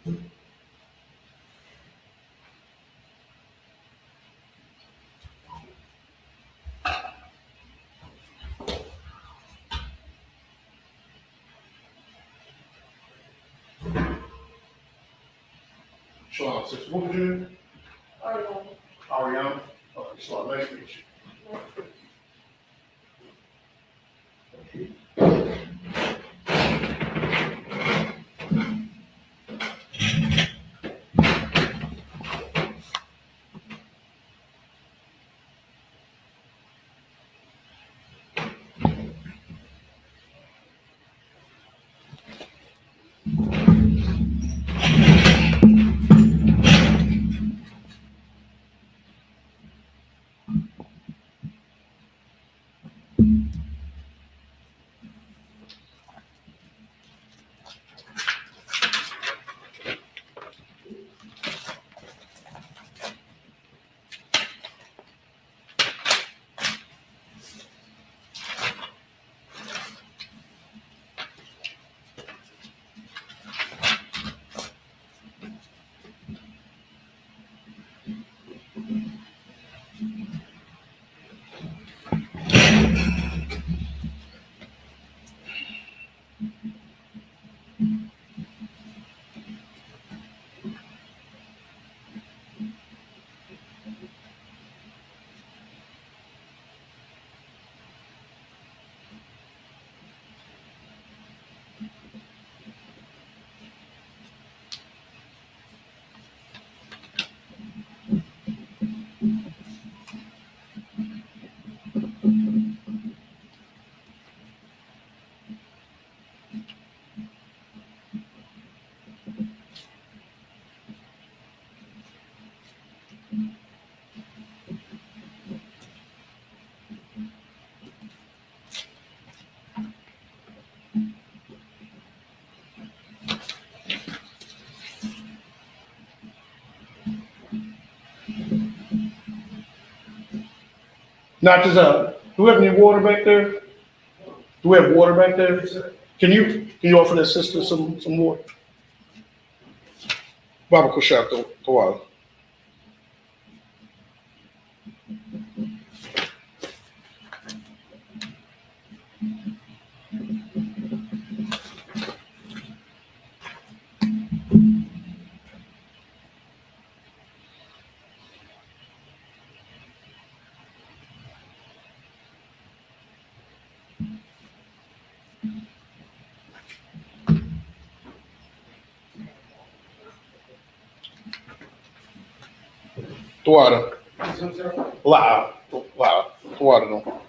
Shalom, sister. What was your name? Ariana. Ariana? Okay, shalom. Nice to meet you. Not just do we have any water back there? Do we have water back there? Can you offer that sister some water? Baba Kushab, the water. The water. Loud. Loud. The water, no.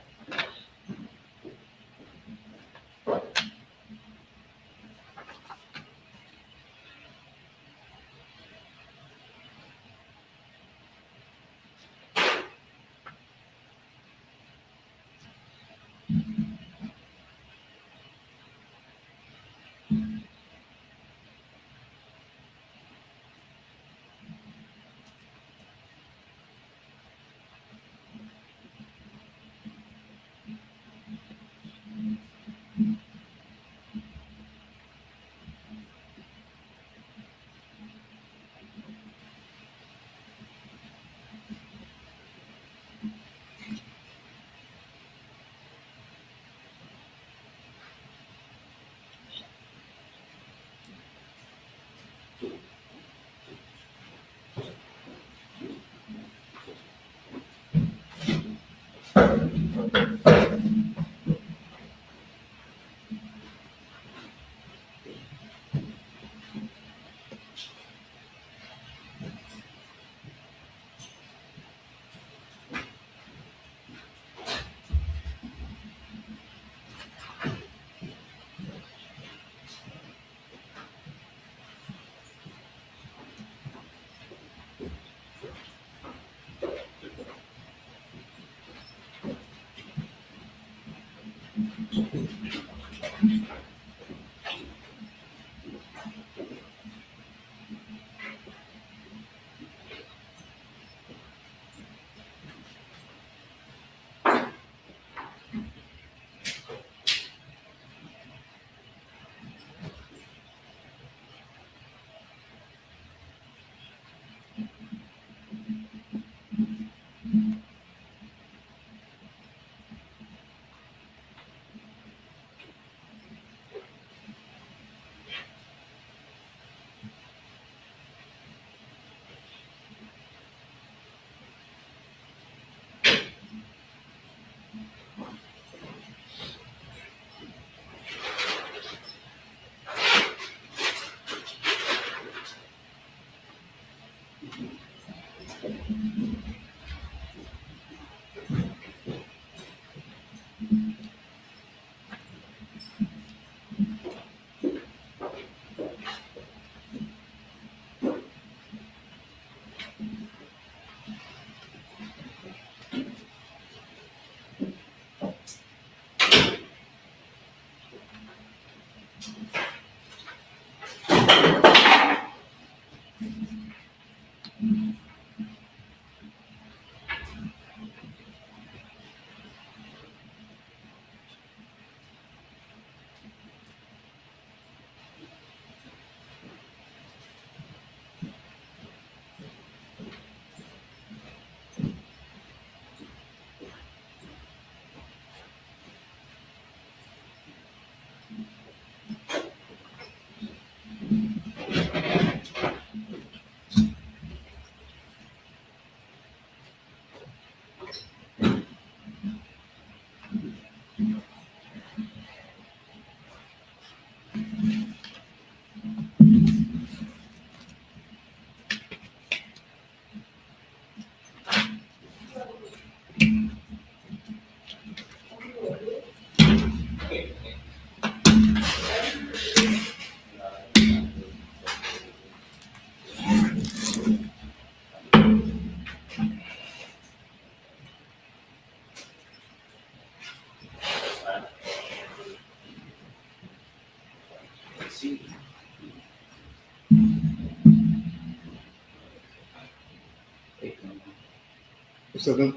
So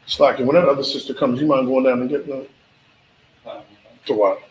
it's like when that other sister comes, you mind going down and getting them? To what?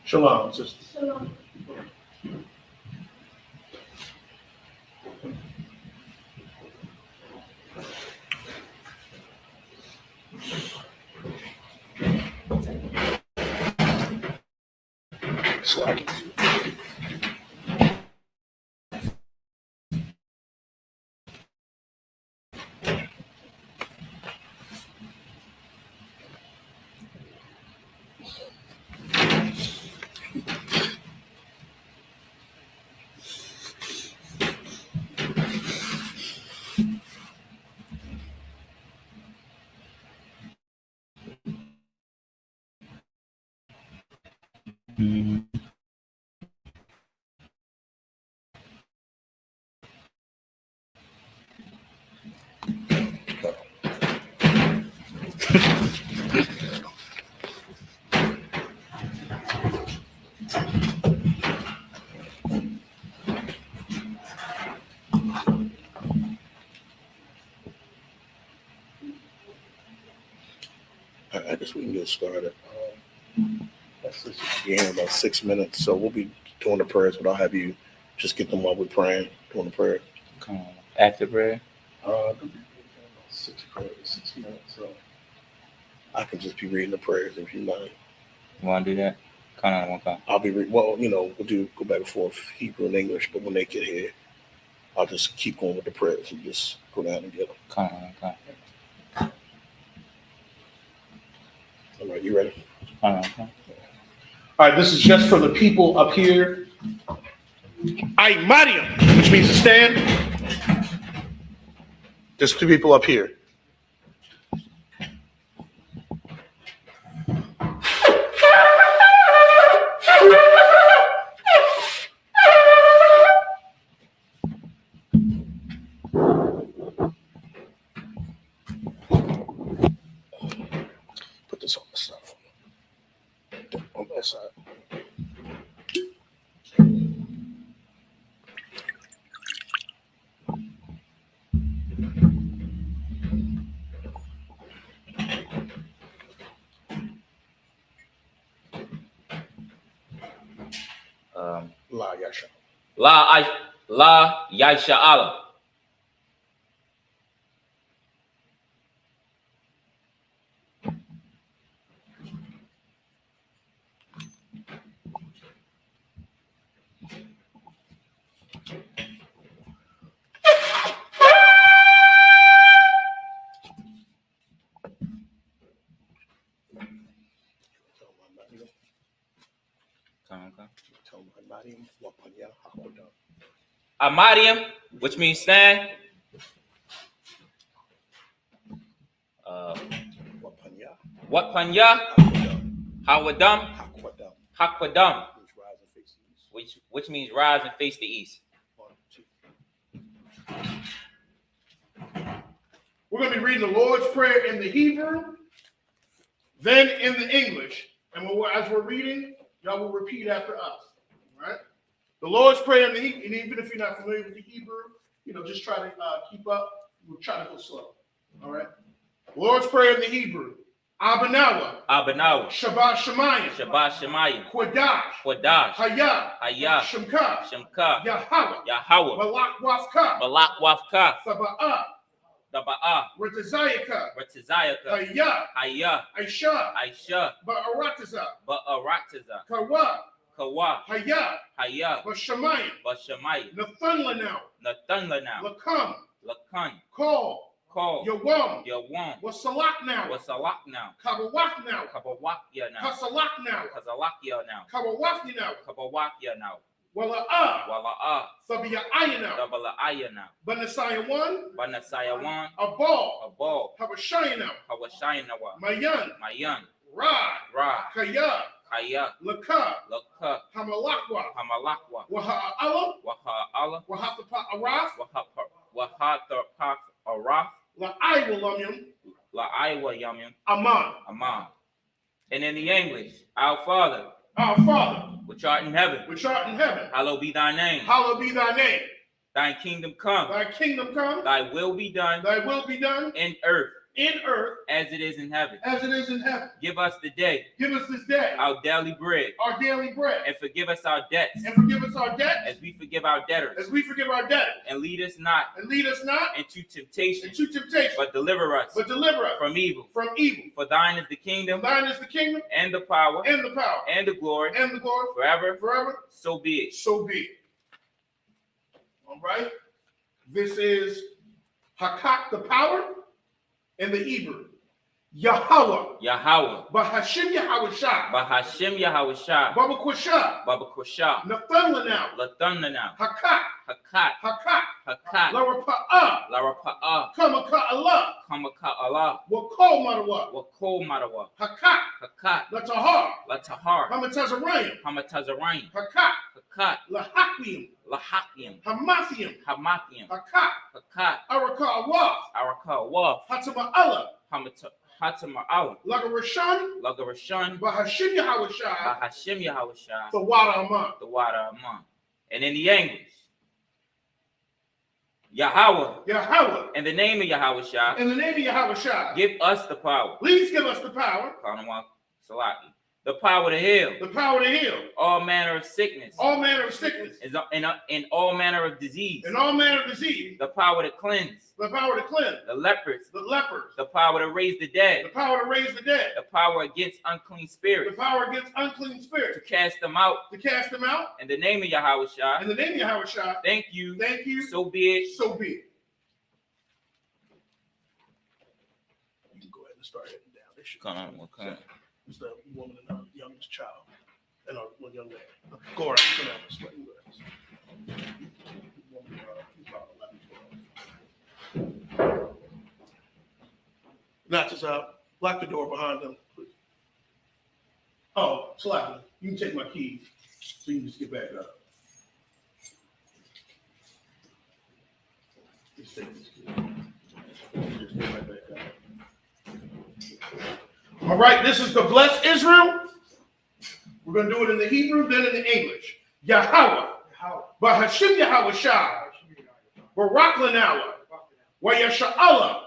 Shalom, sister. Shalom. Slack. I guess we can get started. That's just be here in about 6 minutes, so we'll be doing the prayers, but I'll have you just get them while we're praying, doing the prayer. Come on, after prayer. 6 minutes, so I can just be reading the prayers if you mind. You want to do that? Come on, come. I'll be we'll go back and forth Hebrew and English, but when they get here, I'll just keep going with the prayers and just go down and get them. Come on. All right, you ready? Come on. All right, this is just for the people up here. Mariam, which means to stand. Just the people up here. Put this on the side for me. On that side. La Yasha. La Yasha Allah. Amariam, which means stand. What panya? Hawadam. Hakwadam. Which means rise and face the east. We're going to be reading the Lord's Prayer in the Hebrew, then in the English. And as we're reading, y'all will repeat after us. All right? The Lord's Prayer in the Hebrew, and even if you're not familiar with the Hebrew, just try to keep up. We'll try to go slow. All right? Lord's Prayer in the Hebrew. Abanawa. Abanawa. Shabbat Shemayim. Shabbat Shemayim. Quadash. Quadash. Hayah. Hayah. Shemka. Shemka. Yahweh. Yahweh. Balak Wafka. Balak Wafka. Saba'ah. Daba'ah. Retazayaka. Retazayaka. Hayah. Hayah. Aisha. Aisha. Ba'arataza. Ba'arataza. Kawa. Kawa. Hayah. Hayah. Bashamayim. Bashamayim. Nathan Lanau. Nathan Lanau. Lakam. Lakan. Call. Call. Yawam. Yawam. Wasalak now. Wasalak now. Kabawak now. Kabawakya now. Kasalak now. Kazalakya now. Kabawaki now. Kabawakya now. Wala'ah. Wala'ah. Sabiya'aya now. Dabala'aya now. Banasaya 1. Banasaya 1. Abal. Abal. Habashaya now. Hawashaya now. Mayan. Mayan. Ra. Ra. Kaya. Kaya. Laka. Laka. Hamalakwa. Hamalakwa. Waha'ala. Waha'ala. Wahapapa Araf. Wahatapa Araf. La'aywalamyam. La'aywa Yamyam. Aman. Aman. And in the English, our Father, Our Father, which art in heaven, which art in heaven, hallowed be thy name. hallowed be thy name. Thy kingdom come. Thy kingdom come. Thy will be done Thy will be done in earth in earth as it is in heaven. as it is in heaven. Give us today Give us this day our daily bread, our daily bread, and forgive us our debts and forgive us our debts as we forgive our debtors. as we forgive our debtors. And lead us not And lead us not into temptation, into temptation, but deliver us but deliver us from evil. from evil. For thine is the kingdom, Thine is the kingdom and the power, and the power and the glory, and the glory forever. forever. So be it. So be it. All right. This is Hakak, the power, in the Hebrew. Yahweh. Yahweh. Bahashim Yahweh Shah. Bahashim Yahweh Shah. Baba Kwashah. Baba Kushah. Nathan Lanau. Lathanna now. Hakak. Hakat. Hakak. Hakat. Larapa'ah. Larapa'ah. Kamaka Allah. Kamaka Allah. Wakol Marawa. Wakol Marawa. Hakak. Hakat. Latahar. Latahar. Hamatazarayim. Hamatazarayim. Hakak. Hakat. Lahakim. Lahakim. Hamathiim. Hamathim. Hakak. Hakat. Araka Awaf. Araka Waf. Hatama Allah. Hatama Allah. Lagarashan. Lagarashan. Bahashim Yahweh Shah. Bahashim Yahweh Shah. The water Aman. The water Aman. And in the English, Yahweh, Yahweh, in the name of Yahweh Shah, in the name of Yahweh Shah, give us the power. please give us the power, Kanawak Salaki. The power to heal the power to heal all manner of sickness, all manner of sickness, and all manner of disease. and all manner of disease, The power to cleanse the power to cleanse the lepers, the lepers, the power to raise the dead, the power to raise the dead, the power against unclean the spirits, power against unclean to spirits, cast them out to cast them out. in the name of Yahweh Shah. In the name of Yahweh Shah, Thank you. thank you, So be it. so be it. You can go ahead and start heading down. This should Come on. It's the woman and her youngest child, and our one young man. Go around, sit down, this way. Woman, about 11, 12. Not just lock the door behind them, please. Oh, Slacky, you can take my keys, so you can just get back up. Just take this key. Just get right back up. All right, this is the bless Israel. We're going to do it in the Hebrew, then in the English. Yahweh. Bahashim Yahweh Shah. Barak Lanawa. Wayasha'Allah.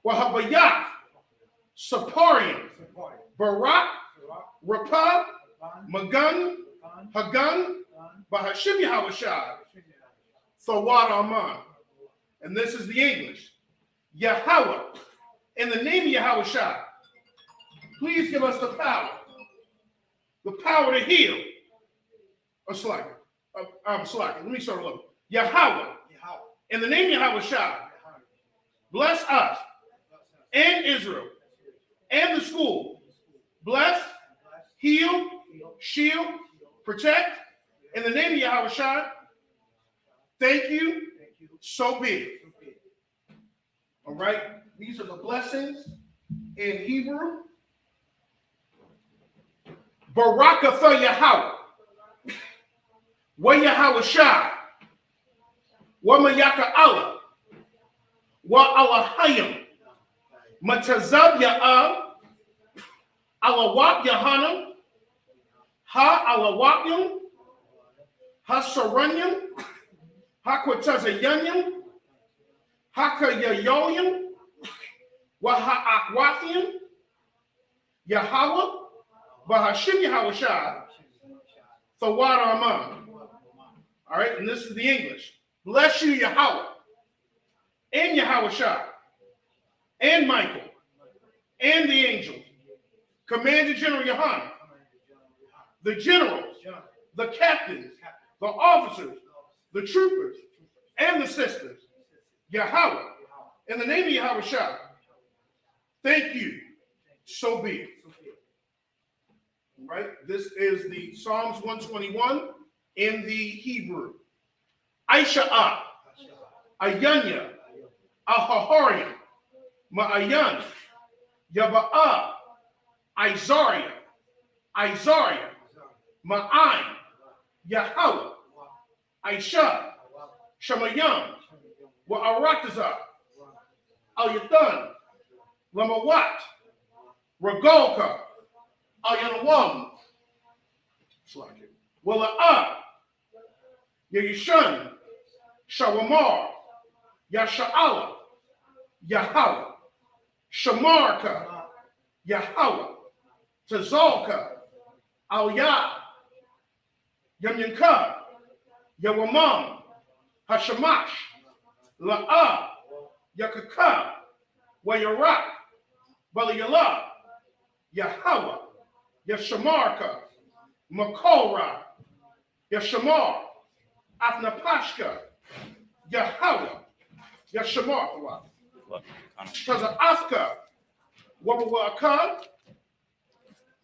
Wahabayah. Saparian. Barak. Rapah. Magun. Hagun. Bahashim Yahweh Shah. Thawad Aman. And this is the English. Yahweh. In the name of Yahweh Shah. Please give us the power to heal. I'm slacking. Let me start over. Yahweh, in the name of Yahweh Shah, bless us and Israel and the school. Bless, heal, shield, protect. In the name of Yahweh Shah, thank you. So be it. All right. These are the blessings in Hebrew. Barakatha Yahweh. Wa Yahweh Shah. Wa Mayaka Allah. Wa Allahayim. Matazab Ya'al. Alawak Yahanam. Ha Alawakim. Hasaranyam, Hakwatazayanyam, Hakayayoyam, Wahaakwathiam, Yahweh, Bahashim Yahawashah, Thawad Aman. All right, and this is the English. Bless you, Yahweh, and Yahawashah, and Michael, and the angels. Commander General Yohanan, the generals, the captains, the officers, the troopers, and the sisters. Yahweh, in the name of Yahawashah, thank you. So be it. Right? This is the Psalms 121 in the Hebrew. Aisha'ah, Ayanya, Ahahariam, Ma'ayan, Yaba'ah, Isaiah, Ma'ain, Yahweh, Aisha, Shemayam, Wa'aratazah, Al-Yathan, Lamawat, Ragolka, Al-Yanawam, Wala'ah, Yayishan, Shawamar, Yasha'ala, Yahweh, Shamarka, Yahweh, Tazalka, Al-Yah, Yamyanka, Yawamam, Hashamash, La'ah, Yakaka, Wayarak, Balayala, Yahweh, Yashamarka, Makora, Yashamar, Athnapashka, Yahweh, Yashamar, Taza'aska, Wawaka,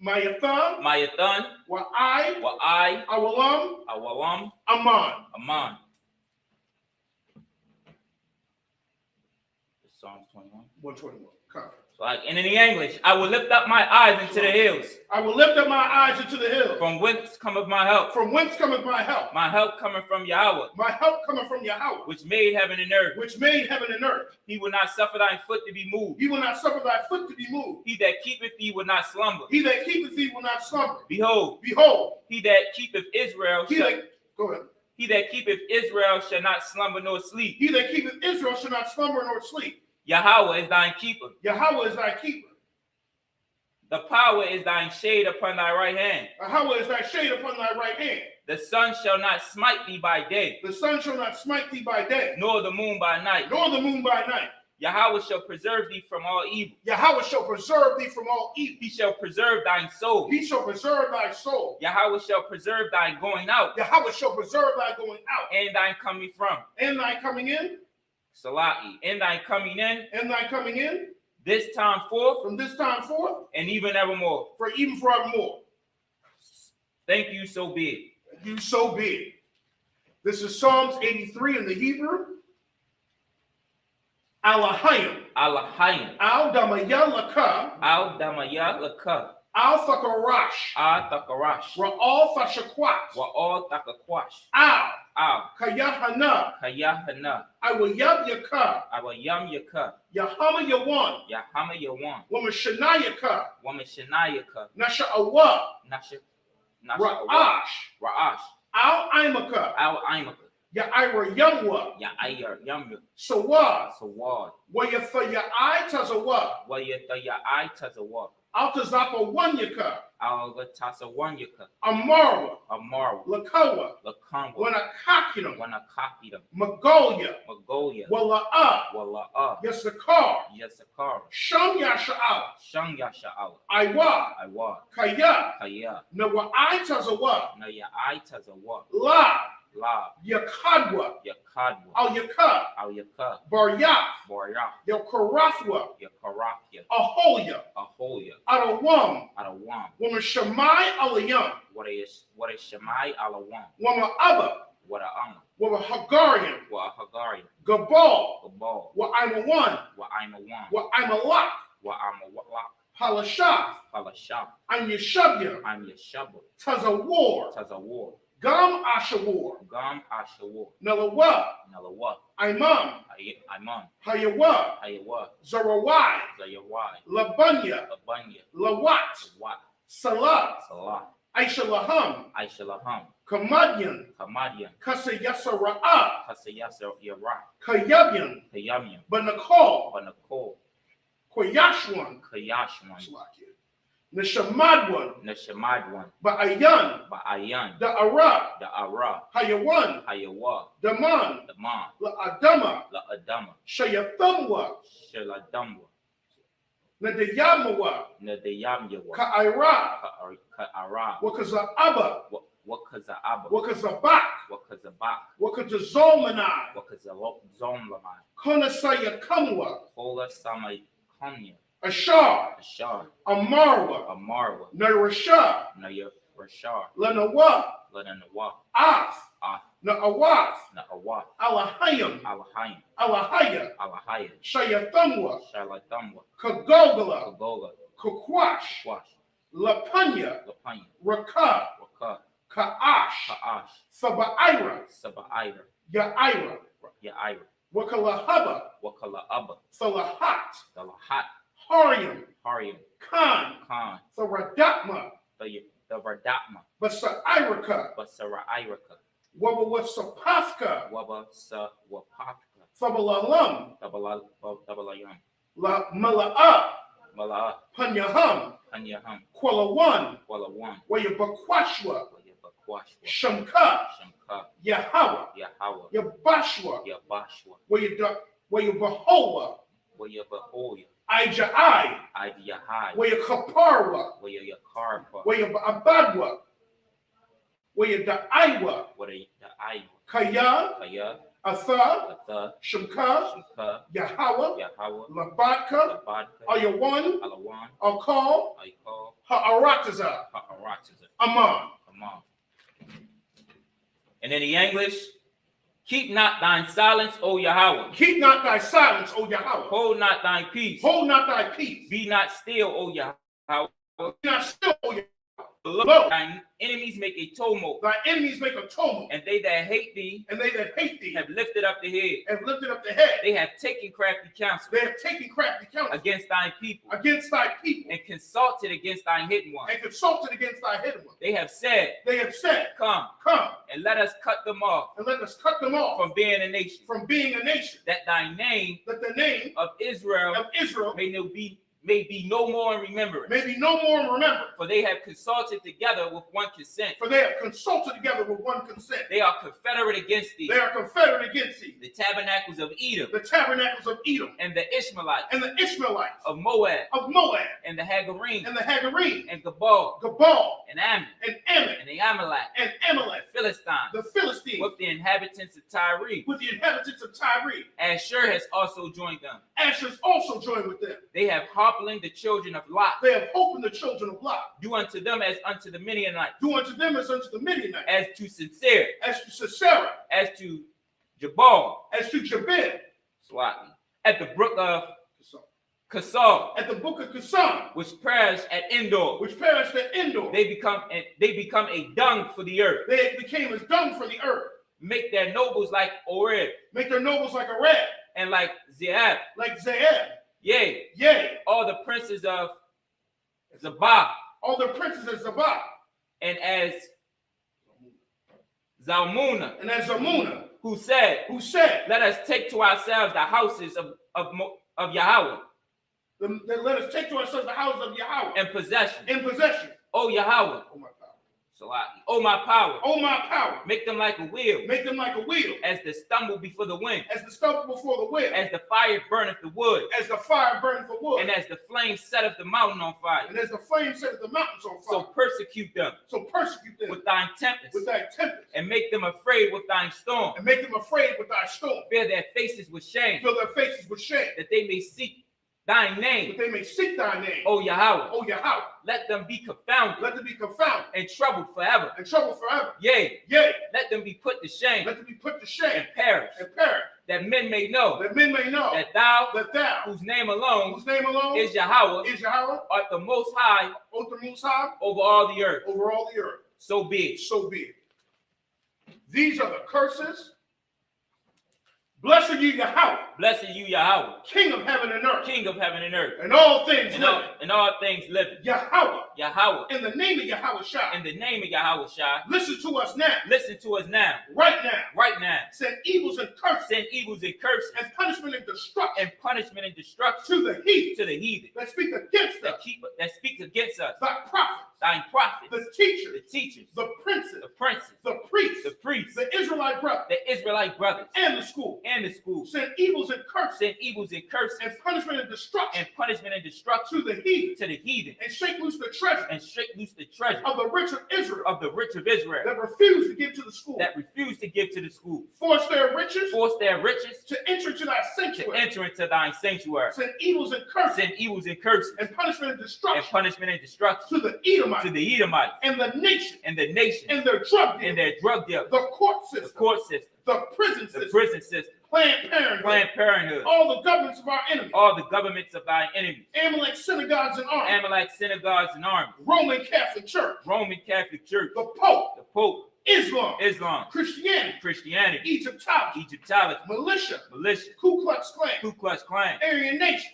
Mayathan, Wa'ai, Awalam, Aman. Psalms 21. 121. Come. So like, and in the English, I will lift up my eyes into the hills. I will lift up my eyes into the hills. From whence cometh my help? From whence cometh my help? My help cometh from Yahweh. My help cometh from Yahweh. Which made heaven and earth. Which made heaven and earth. He will not suffer thy foot to be moved. He will not suffer thy foot to be moved. He that keepeth thee will not slumber. He that keepeth thee will not slumber. Behold, he that keepeth Israel go ahead. He that keepeth Israel shall not slumber nor sleep. He that keepeth Israel shall not slumber nor sleep. Yahweh is thine keeper. Yahweh is thy keeper. The power is thine shade upon thy right hand. Yahweh is thy shade upon thy right hand. The sun shall not smite thee by day. The sun shall not smite thee by day. Nor the moon by night. Nor the moon by night. Yahweh shall preserve thee from all evil. Yahweh shall preserve thee from all evil. He shall preserve thine soul. He shall preserve thy soul. Yahweh shall preserve thy going out. Yahweh shall preserve thy going out. And thine coming from. And thy coming in. Sala'i. And thine coming in. And thy coming in. This time forth. From this time forth. And even evermore. For even forevermore. Thank you, so be it. Thank you, so be it. This is Psalms 83 in the Hebrew. Alahayim. Alahayim. Al-Damaya Laka. Al-Damaya Laka. Al-Thakarash. Al-Thakarash. Ra'al Thashakwat. Wa'al Thakakwash. Al. Kayahana. Kayahana. Awayab Yaka. Awayam Yaka. Yahama Yawan. Yahama Yawan. Wamashanayaka. Wamashanayaka. Nasha'awa. Ra'ash. Ra'ash. Al-Imaka. Al-Imaka. Ya'ira Yamwa. Ya'ir Yamya. Sawad. Sawad. Wayafaya'ai Tazawad. Wayataya'ai Tazawad. Altazapa Wanyaka. Al-Gatasa Wanyaka. Amarwa. Amarwa. Lakawa. Lakanwa. Wanakakinam. Wanakakidam. Magolia. Magolia. Wala'ah. Wala'ah. Yasakar. Yasakar. Sham Yasha'al. Shang Yasha'al. Iwa. Iwa. Kaya. Kaya. Nawa'ai Tazawad. Naya'ai Tazawad. La. La. Yakadwa. Yakadwa. Al-Yaka. Al-Yaka. Baryak. Baryak. Yakarathwa. Yakarathya. Aholia. Aholia. Adawam. Adawam. Wamashamai Alayam. What is Shemai Alawam? Wama'aba. What a Amma. Wamahagarian. What a Hagarian. Gabal. Gabal. Wa'aimawan. What I'm a one. Wa'aimalak. What I'm a walak. Palashah. Palashah. I'm Yeshabya. I'm Yeshabah. Tazawar. Tazawar. Gam Ashawar. Gam Ashawar. Nalawa. Nalawa. Imam. Imam. Hayawa. Hayawa. Zarawai. Zayawai. Labanya. Labanya. Lawat. Wat. Salah. Salah. Aishalaham, Aishalaham, Kamadyan, Kamadian, Kasayasara'a, Kasayasa Yara, Kayabyan, Kayamian, Banakal, Banako, Koyashwan, Kayashman, Nishamadwan, Neshamadwan, Ba'ayan, Ba'ayan, the Ara, the Ara, Hayawan, Hayawa, Daman, the Man, La Adama, La Adama, Shayathamwa, Sheladamwa, Nadayamawa, Nadayamyawa, Ka'ira, Ka'ara, Wakaza'aba, Wakaza'aba, Wakazabak, Wakazabak, Wakazazolmanai, Wakazomlama, Konasayakamwa, Kola Samai Konya, Ashar, Ashar, Amarwa, Amarwa, Narasha, Naya Rashar, Lanawa, Lenanawa, Af, Ah, Na'awaf, Na'awa, Alahayam, Alahayim, Alahaya, Alahaya, Shayathamwa, Shalatamwa, Kagogala, Kagola, Kakwash, Kwash, Lapanya, Lapanya, Rakah, Waka, Ka'ash, Ka'ash, Saba'ira, Saba'ira, Ya'ira, Ya'ira, Wakalahaba, Wakala Abba, Salahat, Dalahat, Hariam, Hariam, Khan, Khan, Saradatma, the Radatma, Basa'iraka, Basara Iraka, Wabawasapaska, Waba Sa Wapaka, Sabalalam, Dabalayam, La Mala'a, Mala'a, Panyaham, Anyaham, Kwalawan, Walawan, Wayabakwashwa, Wayabakwashwa, Shamka, Shamka, Yahawa, Yahawa, Yabashwa, Yabashwa, Wayabahowa, Wayabahoya, Ijai, Idiyahai, Wayakaparwa, Wayakarpa, Wayabadwa, Wayadaiwa, Wadayaiwa, Kaya, Kaya, Atha, Atha, Shamka, Shika, Yahawa, Yahawa, Labadka, Labadka, Ayawan, Alawan, Akal, Aikal, Ha'arataza, Ha'aratiza, Aman. Amam. And in the English, keep not thine silence, O Yahweh. Keep not thy silence, O Yahweh. Hold not thine peace. Hold not thy peace. Be not still, O Yahweh. Be not still, O Yahweh. Lo, thine enemies make a tumult, Thy enemies make a tumult, and they that hate thee and they that hate thee have lifted up the head. have lifted up the head. They have taken crafty counsel They have taken crafty counsel against thine people, against thy people, and consulted against thine hidden one. and consulted against thy hidden one. They have said, They have said, Come, come, and let us cut them off and let us cut them off from being a nation, from being a nation, that thy name that the name of Israel of Israel may be no more in remembrance. may be no more in remembrance. For they have consulted together with one consent. For they have consulted together with one consent. They are confederate against thee. They are confederate against thee. The tabernacles of Edom, The tabernacles of Edom, and the Ishmaelites, and the Ishmaelites of Moab, of Moab, and the Hagarine, and the Hagarine, and Gabal, Gabal, and Ammon, and Ammon, and the Amalek, and Amalek, Philistine, the Philistines, with the inhabitants of Tyre. with the inhabitants of Tyre. Asshur has also joined them. Asher's also joined with them. They have harped the children of Lot. They have opened the children of Lot. Do unto them as unto the Midianites, Do unto them as unto the Midianites, as to Sincere, as to Sisera, as to Jabal, as to Jabin, Swati, at the brook of Kasal, at the book of Kasan, which perished at Endor. which perished at Endor. They become a dung for the earth. They became as dung for the earth. Make their nobles like Oreb, Make their nobles like Arab, and like Zeab. like Zaeb. Yea, Yea, all the princes of Zabah, all the princes of Zabah, and as Zalmunna, and as Zamuna, who said, who said, let us take to ourselves the houses of Yahweh let us take to ourselves the house of Yahweh in possession. in possession. O Yahweh, Oh my power. Salaki, O my power, Oh my power. make them like a wheel, Make them like a wheel, as the stumble before the wind, as the stubble before the wind, as the fire burneth the wood, as the fire burns the wood, and as the flame setteth the mountain on fire. and as the flame set the mountains on So fire. persecute them So persecute them with thine tempest, with thy tempest, and make them afraid with thine storm. and make them afraid with thy storm. Fill their faces with shame, Fill their faces with shame, that they may seek thy name, that they may seek thy name. O Yahweh. O Yahweh, Let them be confounded let them be confounded and troubled forever. and troubled forever. Yea, Yea, let them be put to shame let them be put to shame and perish, and perish, that men may know that men may know that thou, that thou, whose name alone whose name alone is Yahweh, is Yahweh, art the most high O the Most High, over all the earth. over all the earth. So be it. So be it. These are the curses. Blessed you Yahweh, Blessed you, Yahweh, King of heaven and earth, King of heaven and earth, and all things and living. all things living. Yahweh, Yahweh. In the name of Yahweh Shai. In the name of Yahweh Shai. Listen to us now. Listen to us now. Right now. Right now. Send evils and curses. Send evils and curses. And punishment and destruction. And punishment and destruction. To the heathen. To the heathen. That speak against us. That speak against us. Thy prophets. Thine prophets. The teachers. The teachers. The princes. The princes. The priests. The priests. The Israelite brothers. The Israelite brothers. And the school. And the school. Send evils and curses. Send evils and curses. And punishment and destruction. And punishment and destruction. To the heathen. To the heathen. And shake loose the treasure. And shake loose the treasure. Of the rich of Israel. Of the rich of Israel. That refuse to give to the school. That refuse to give to the school. Force their riches. Force their riches. To enter to thy sanctuary. To enter into thine sanctuary. Send evils and curses. Send evils and curses. And punishment and destruction. And punishment and destruction. To the Edomites. To the Edomites. And the nation. And the nation. And their drug dealers. And their drug dealers. The court system. The court system. The prison system. The prison system. Planned Parenthood. Planned Parenthood. All the governments of our enemies. All the governments of thy enemies. Amalek synagogues and armies. Amalek synagogues and armies. Roman Catholic Church. Roman Catholic Church. The Pope. The Pope. Islam. Christianity. Egyptology. Militia. Ku Klux Klan. Aryan Nation.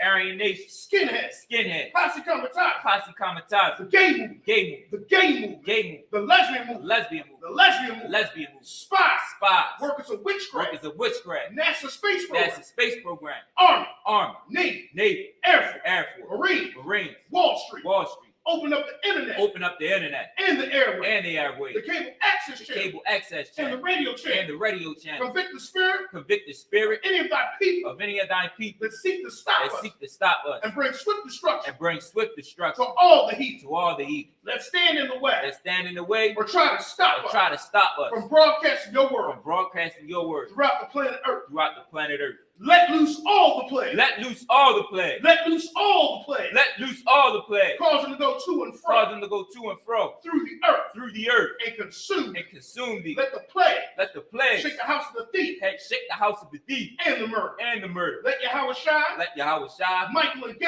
Skinhead. Posse Comitatus. The gay movement. The lesbian movement. Spies. Workers of witchcraft. NASA space program. Army. Navy. Air Force. Marines. Wall Street. Open up the internet. And the airways. The cable access channel. And the radio channel. Convict the spirit. Any of thy people. That seek to stop us. And bring swift destruction. To all the heathen. That stand in the way. Or try to stop us. From broadcasting your word. Throughout the planet Earth. Let loose all the plague. Let loose all the plague. Cause them to go to and fro. Through the earth. And consume thee. Let the plague. Shake the house of the thief. And the murder. Let Yahweh Shai. Michael and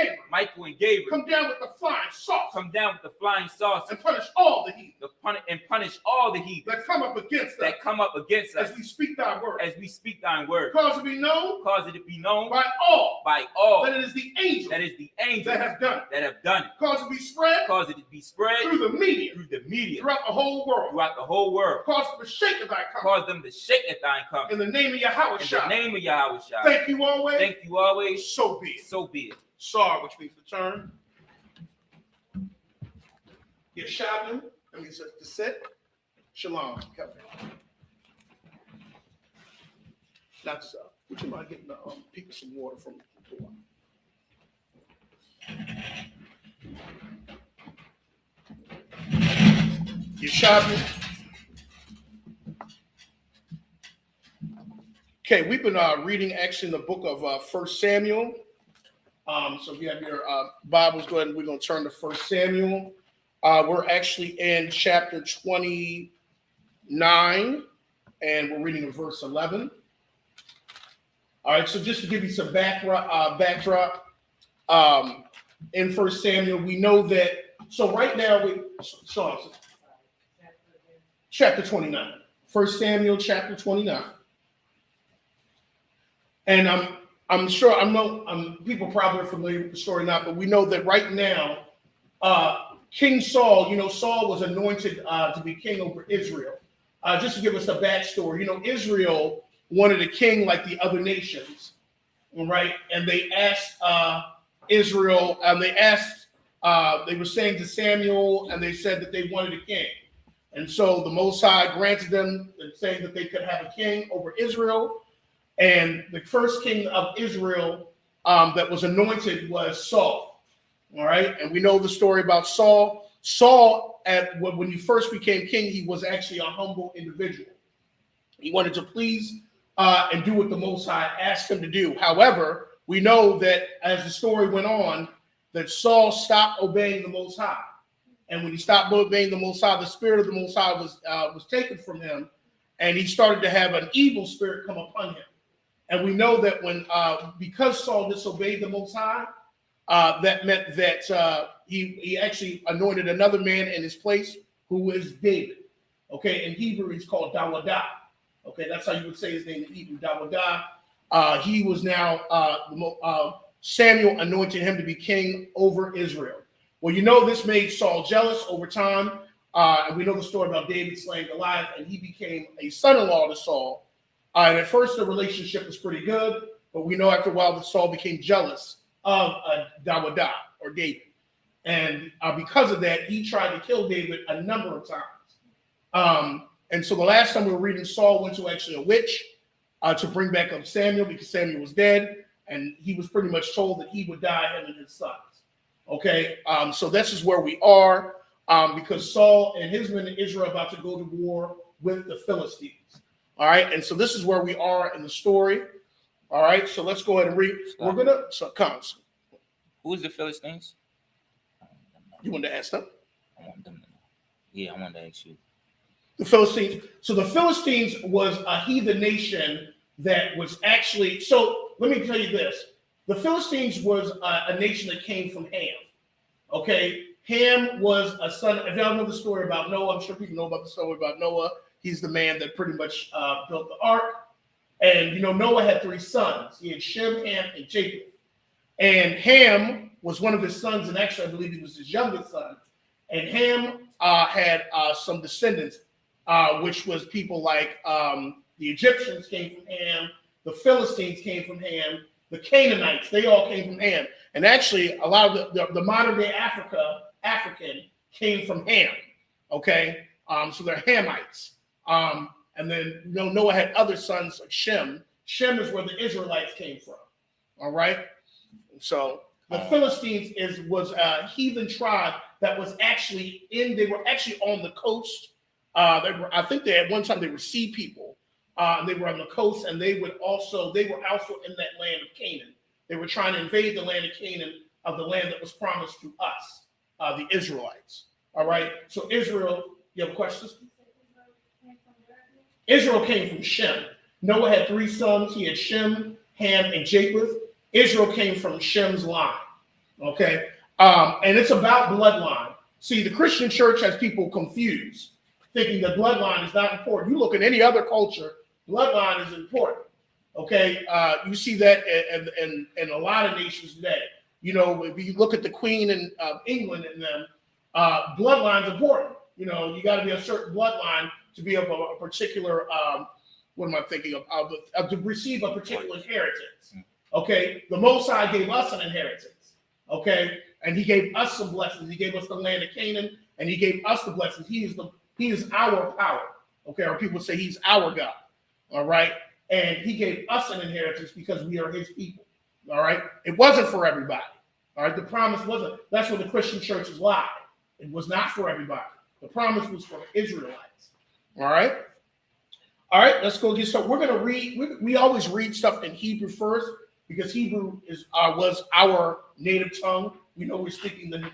Gabriel. Come down with the flying sauce. And punish all the heathen. That come up against us. As we speak thy word. Cause it to be known by all that it is the angels that have done it. Cause it to be spread through the media throughout the whole world. Cause them to shake at thine coming. In the name of Yahweh Shai. Thank you always. So be it. Sar, which means to turn. Yeshavim, that means to sit. Shalom. That's would you mind getting people some water from the door? Yeshavim. Okay, we've been reading actually in the book of 1 Samuel. So if you have your Bibles, go ahead and we're going to turn to 1 Samuel. We're actually in chapter 29, and we're reading in verse 11. All right, so just to give you some backdrop, in 1 Samuel, we know that, so right now, chapter 29. 1 Samuel, chapter 29. And I'm sure, people probably are familiar with the story now, but we know that right now, King Saul, Saul was anointed to be king over Israel. Just to give us a backstory, Israel wanted a king like the other nations, right? And they asked Israel, and they were saying to Samuel, and they said that they wanted a king. And so the Most High granted them, saying that they could have a king over Israel. And the first king of Israel that was anointed was Saul. All right. And we know the story about Saul. Saul, when he first became king, he was actually a humble individual. He wanted to please and do what the Most High asked him to do. However, we know that as the story went on, that Saul stopped obeying the Most High. And when he stopped obeying the Most High, the spirit of the Most High was taken from him, and he started to have an evil spirit come upon him. And we know that because Saul disobeyed the Most High, that meant that he actually anointed another man in his place, who is David. Okay, in Hebrew, he's called Dawadah. Okay, that's how you would say his name in Hebrew, Dawadah. He was now, Samuel anointed him to be king over Israel. Well, you know this made Saul jealous over time. And we know the story about David slaying Goliath, and he became a son-in-law to Saul. And at first, the relationship was pretty good, but we know after a while that Saul became jealous of David or David. And because of that, he tried to kill David a number of times. And so the last time we were reading, Saul went to actually a witch to bring back up Samuel because Samuel was dead, and he was pretty much told that he would die, him and his sons. Okay, so this is where we are because Saul and his men in Israel are about to go to war with the Philistines. All right, and so this is where we are in the story. All right, so let's go ahead and read. We're gonna come. Who's the Philistines? You want to ask them? I want them to know. Yeah, I want to ask you. The Philistines. So the Philistines was a heathen nation that was actually. So let me tell you this: the Philistines was a nation that came from Ham. Okay, Ham was a son. If y'all know the story about Noah, I'm sure people know about the story about Noah. He's the man that pretty much built the ark. And you know, Noah had 3 sons. He had Shem, Ham, and Japheth. And Ham was one of his sons, and actually, I believe he was his youngest son. And Ham had some descendants, which was people like the Egyptians came from Ham, the Philistines came from Ham, the Canaanites, they all came from Ham. And actually, a lot of the modern day African came from Ham. Okay, so they're Hamites. And then you know, Noah had other sons like Shem. Shem is where the Israelites came from. All right. So the Philistines was a heathen tribe that was actually they were actually on the coast. I think they at one time they were sea people. They were on the coast, and they were also in that land of Canaan. They were trying to invade the land of Canaan, of the land that was promised to us, the Israelites. All right. So Israel, you have questions? Israel came from Shem. Noah had 3 sons. He had Shem, Ham, and Japheth. Israel came from Shem's line. Okay. And it's about bloodline. See, the Christian church has people confused, thinking that bloodline is not important. You look at any other culture, bloodline is important. Okay. You see that in a lot of nations today. You know, if you look at the Queen in England and them, bloodline's important. You know, you got to be a certain bloodline to be of a particular, what am I thinking of? To receive a particular inheritance. Okay, the Most High gave us an inheritance. Okay, and He gave us some blessings. He gave us the land of Canaan, and He gave us the blessings. He is our power. Okay, or people say He's our God. All right, and He gave us an inheritance because we are His people. All right, it wasn't for everybody. All right, the promise wasn't. That's where the Christian churches lie. It was not for everybody. The promise was for the Israelites. All right. All right, let's go get started. We're going to read. We always read stuff in Hebrew first because Hebrew was our native tongue. We know we're speaking the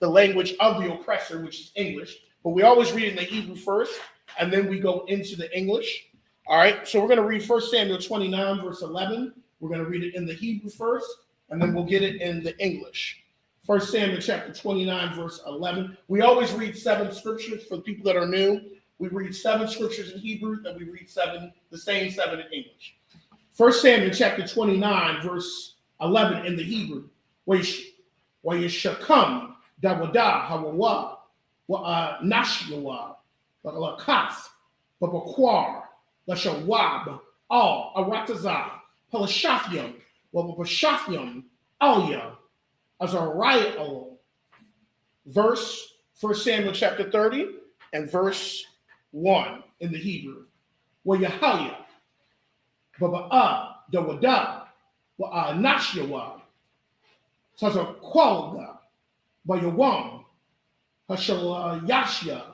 language of the oppressor, which is English. But we always read in the Hebrew first, and then we go into the English. All right, so we're going to read 1 Samuel 29, verse 11. We're going to read it in the Hebrew first, and then we'll get it in the English. 1 Samuel chapter 29, verse 11. We always read 7 scriptures for the people that are new. We read 7 scriptures in Hebrew, then we read the same 7 in English. 1 Samuel chapter 29, verse 11 in the Hebrew. Wayishakam Dawada Hawawa Nashyawa Lakaf Babakwar Lashawab Al Arataza Palashafyam Wabashafyam Alya Azariah. Verse 1 Samuel chapter 30 and verse 1 in the Hebrew. Wayahaya Baba'a Dawada Nashyawa Tazakwalga Bayawam Hashalayashya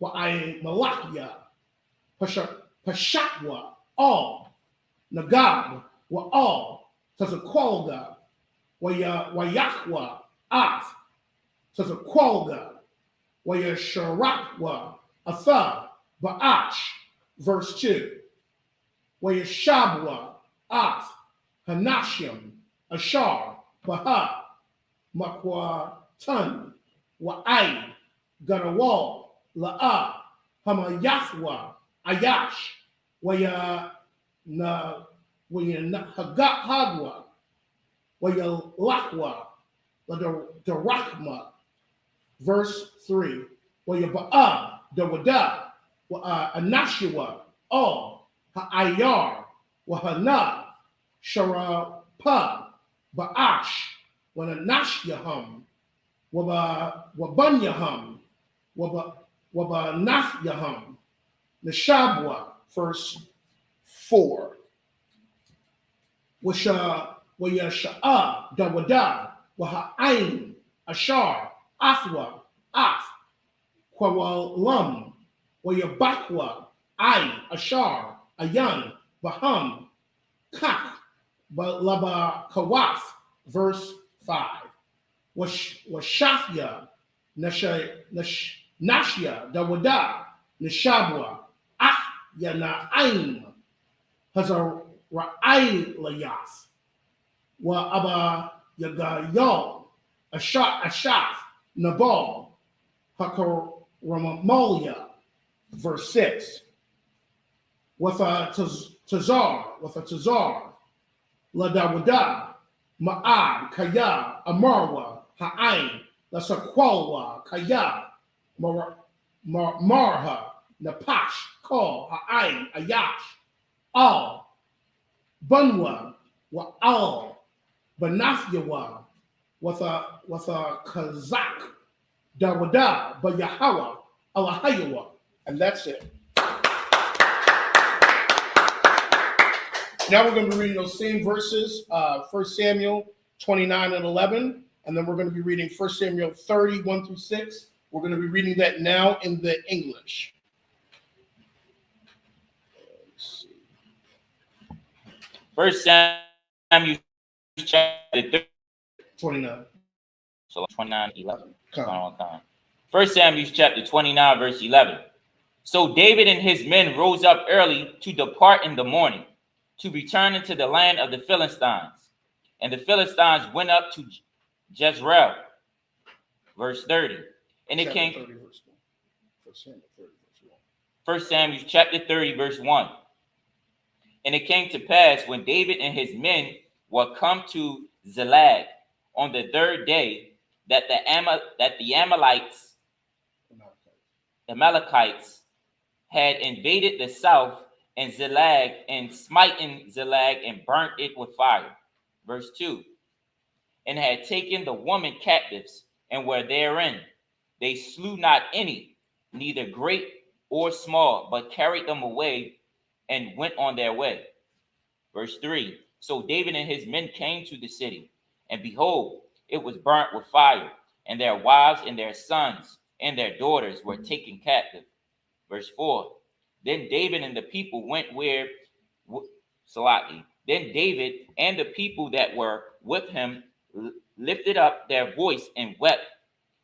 Malakya Pashatwa all Nagab wa all Tazakwalga Wayakwa Af Tazakwalga Wayasharakwa Atha Ba'ach. Verse 2. Wayashabwa Af Hanashim Ashar Baha Makwatan Wa'ai Garawal La'a Hamayathwa Ayash Waya Hagwa Wayalakwa the Rachma, verse 3. Wayaba'a, the Wada, Anashua, Ha'ayar, Wahana, Sharapa, Ba'ash, Wananashyaham, Wabanyaham, Wabanathyaham, Neshabwa, verse 4. Wayasha'a, Dawada, Waha'ain, Ashar, Athwa, Ath, Kwawalam, Wayabakwa, Ashar, Ayan, Baham, Kak, Laba Kawath, verse 5. Washafya, Nashya, Dawada, Nishabwa, Yana'aim, Hazara'ailayath, Wa Aba Yagayal, Ashaf, Nabal, Hakaramalia, verse 6. With a Tazar, Ladawada, Ma'ad, Kaya, Amarwa, Ha'ain, Lasakwalwa, Kaya, Marha, Napash, Kal, Ha'ain, Ayash, Al, Bunwa, Wa'al, Banafyawa, with a Kazak, Dawada, Bayahawa, Alahayawa, and that's it. Now we're going to be reading those same verses, 1 Samuel 29 and 11, and then we're going to be reading 1 Samuel 30, 1 through 6. We're going to be reading that now in the English. Let's see. 1 Samuel chapter 29. So 29, 11. 1 Samuel chapter 29, verse 11. So David and his men rose up early to depart in the morning, to return into the land of the Philistines. And the Philistines went up to Jezreel. Verse 30. And it came. 30, verse 1. 1 Samuel 30, verse 1. 1 Samuel chapter 30, verse 1. And it came to pass when David and his men were come to Ziklag on the third day that the Amalekites had invaded the south and Ziklag, and smitten Ziklag and burnt it with fire. Verse 2. And had taken the women captives and were therein. They slew not any, neither great or small, but carried them away and went on their way. Verse 3. So David and his men came to the city, and behold, it was burnt with fire, and their wives and their sons and their daughters were taken captive. Verse 4. Then David and the people went where Salati. Then David and the people that were with him lifted up their voice and wept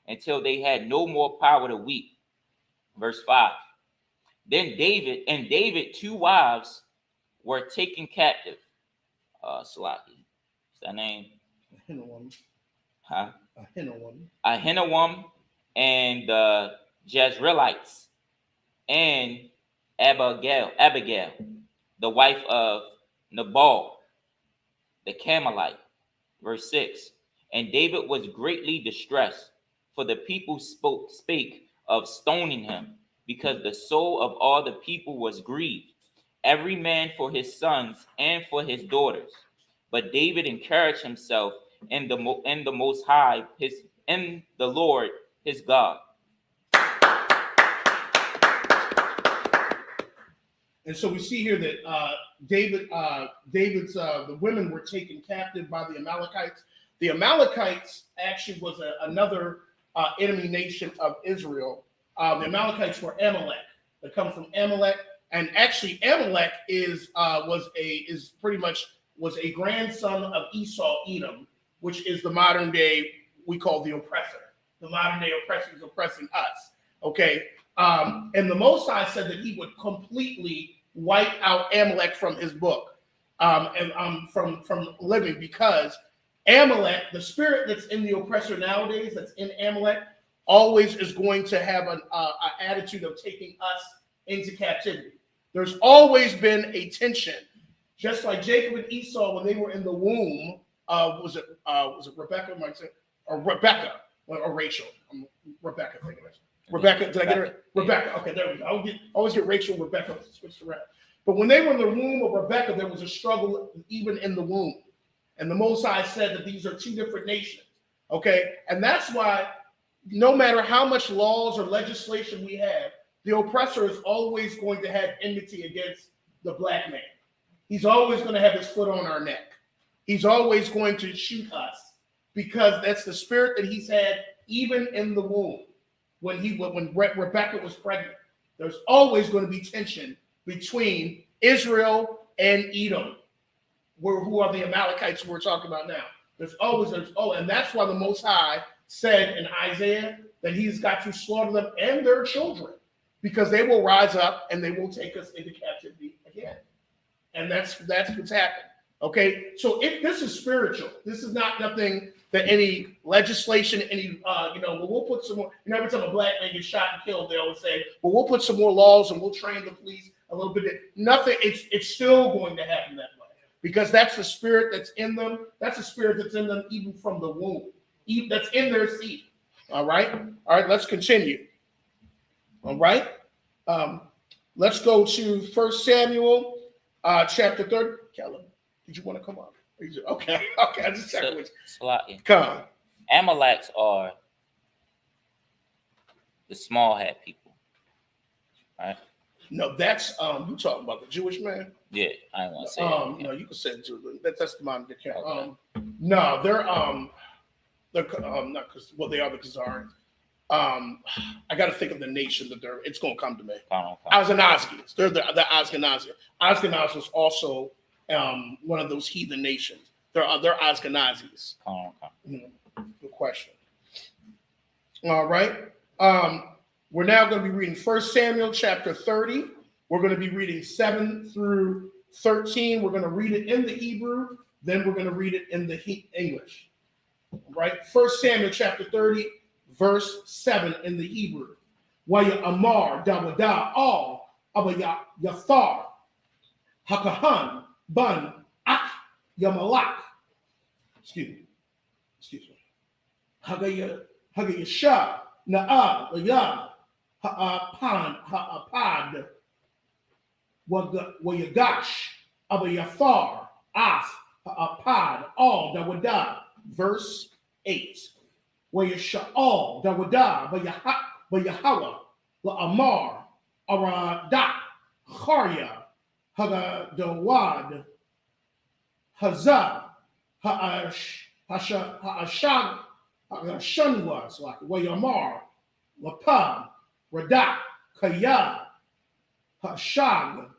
until they had no more power to weep. Verse 5. Then David 2 wives were taken captive. Salati. What's that name? Ahinoam. Huh? Ahinoam. Ahinoam and the Jezreelites, and Abigail, the wife of Nabal, the Carmelite. Verse 6. And David was greatly distressed, for the people spake of stoning him, because the soul of all the people was grieved, every man for his sons and for his daughters. But David encouraged himself in the Most High, in the Lord his God. And so we see here that David's the women were taken captive by the Amalekites. The Amalekites actually was another enemy nation of Israel. The Amalekites were Amalek. They come from Amalek, and actually Amalek was a grandson of Esau, Edom, which is the modern day we call the oppressor. The modern day oppressor is oppressing us. Okay. And the Most High said that he would completely wipe out Amalek from his book, from living, because Amalek, the spirit that's in the oppressor nowadays, that's in Amalek, always is going to have an attitude of taking us into captivity. There's always been a tension, just like Jacob and Esau when they were in the womb. Was it Rebecca? Might say or Rebecca, or Rachel. Rebecca, I think it is. Rebecca, did I get it? Rebecca. Okay, there we go. I always get Rachel, Rebecca switched around. But when they were in the womb of Rebecca, there was a struggle even in the womb. And the Most High said that these are two different nations. Okay, and that's why no matter how much laws or legislation we have, the oppressor is always going to have enmity against the black man. He's always going to have his foot on our neck. He's always going to shoot us because that's the spirit that he's had even in the womb. When Rebecca was pregnant, there's always going to be tension between Israel and Edom, who are the Amalekites we're talking about now. And that's why the Most High said in Isaiah that he's got to slaughter them and their children, because they will rise up and they will take us into captivity again. And that's what's happened. Okay, so this is spiritual. This is not nothing that any legislation, we'll put some more. Every time a black man gets shot and killed, they always say, well, we'll put some more laws and we'll train the police a little bit. Nothing. It's still going to happen that way because that's the spirit that's in them. That's the spirit that's in them even from the womb. That's in their seed. All right. Let's continue. All right. Let's go to 1 Samuel chapter 30. Kelly, did you want to come up? Okay. I just checked with you. Come. Amalekites are the small hat people, right? No, that's you talking about the Jewish man? Yeah, I don't want to say that. No, you can say Jewish. That's the modern day. Okay. No, they're not because they are the Khazarians. I got to think of the nation that they're. It's going to come to me. Ashkenazis. They're the Ashkenazi. Ashkenaz was also one of those heathen nations. They're Ashkenazis. Good question. All right. We're now going to be reading 1 Samuel chapter 30. We're going to be reading 7 through 13. We're going to read it in the Hebrew. Then we're going to read it in the English. All right. 1 Samuel chapter 30, verse 7 in the Hebrew. Waya Amar Dawada all Abaya Yathar Hakahan Bun Ak Yamalak. Excuse me. Hagayasha Na'a Laya Ha'apad Wayagash Abayafar As Ha'apad all Dawada. Verse 8. Wayasha'al Dawada Bayahawa La'amar Aradak Charya Hagadawad Hazah Ha'ashag Ha'ashanwas like Wayamar Lapad Radak Kaya Ha'ashag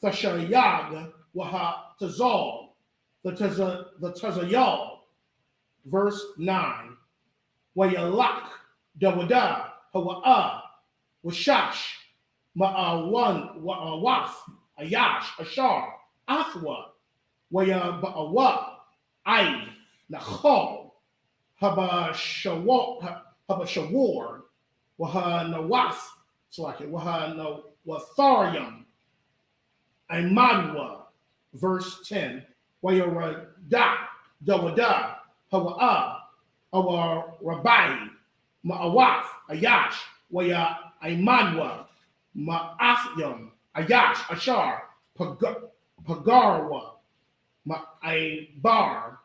Thashayag Wahatazal the Tazayal. Verse 9. Wayalak Dawada Hawa'a Washash Ma'awan Wa'awaf Ayash Ashar Athwa Waya Ba'awa Ai Nachal Habashawar Waha Nawas Waha Nawatharium Aimadwa. Verse 10. Wayarada Dawada Hawa'a Awar Rabai Ma'awaf Ayash Waya Aimadwa Ma'athyam Ayash Ashar Pagarwa Ma'aibar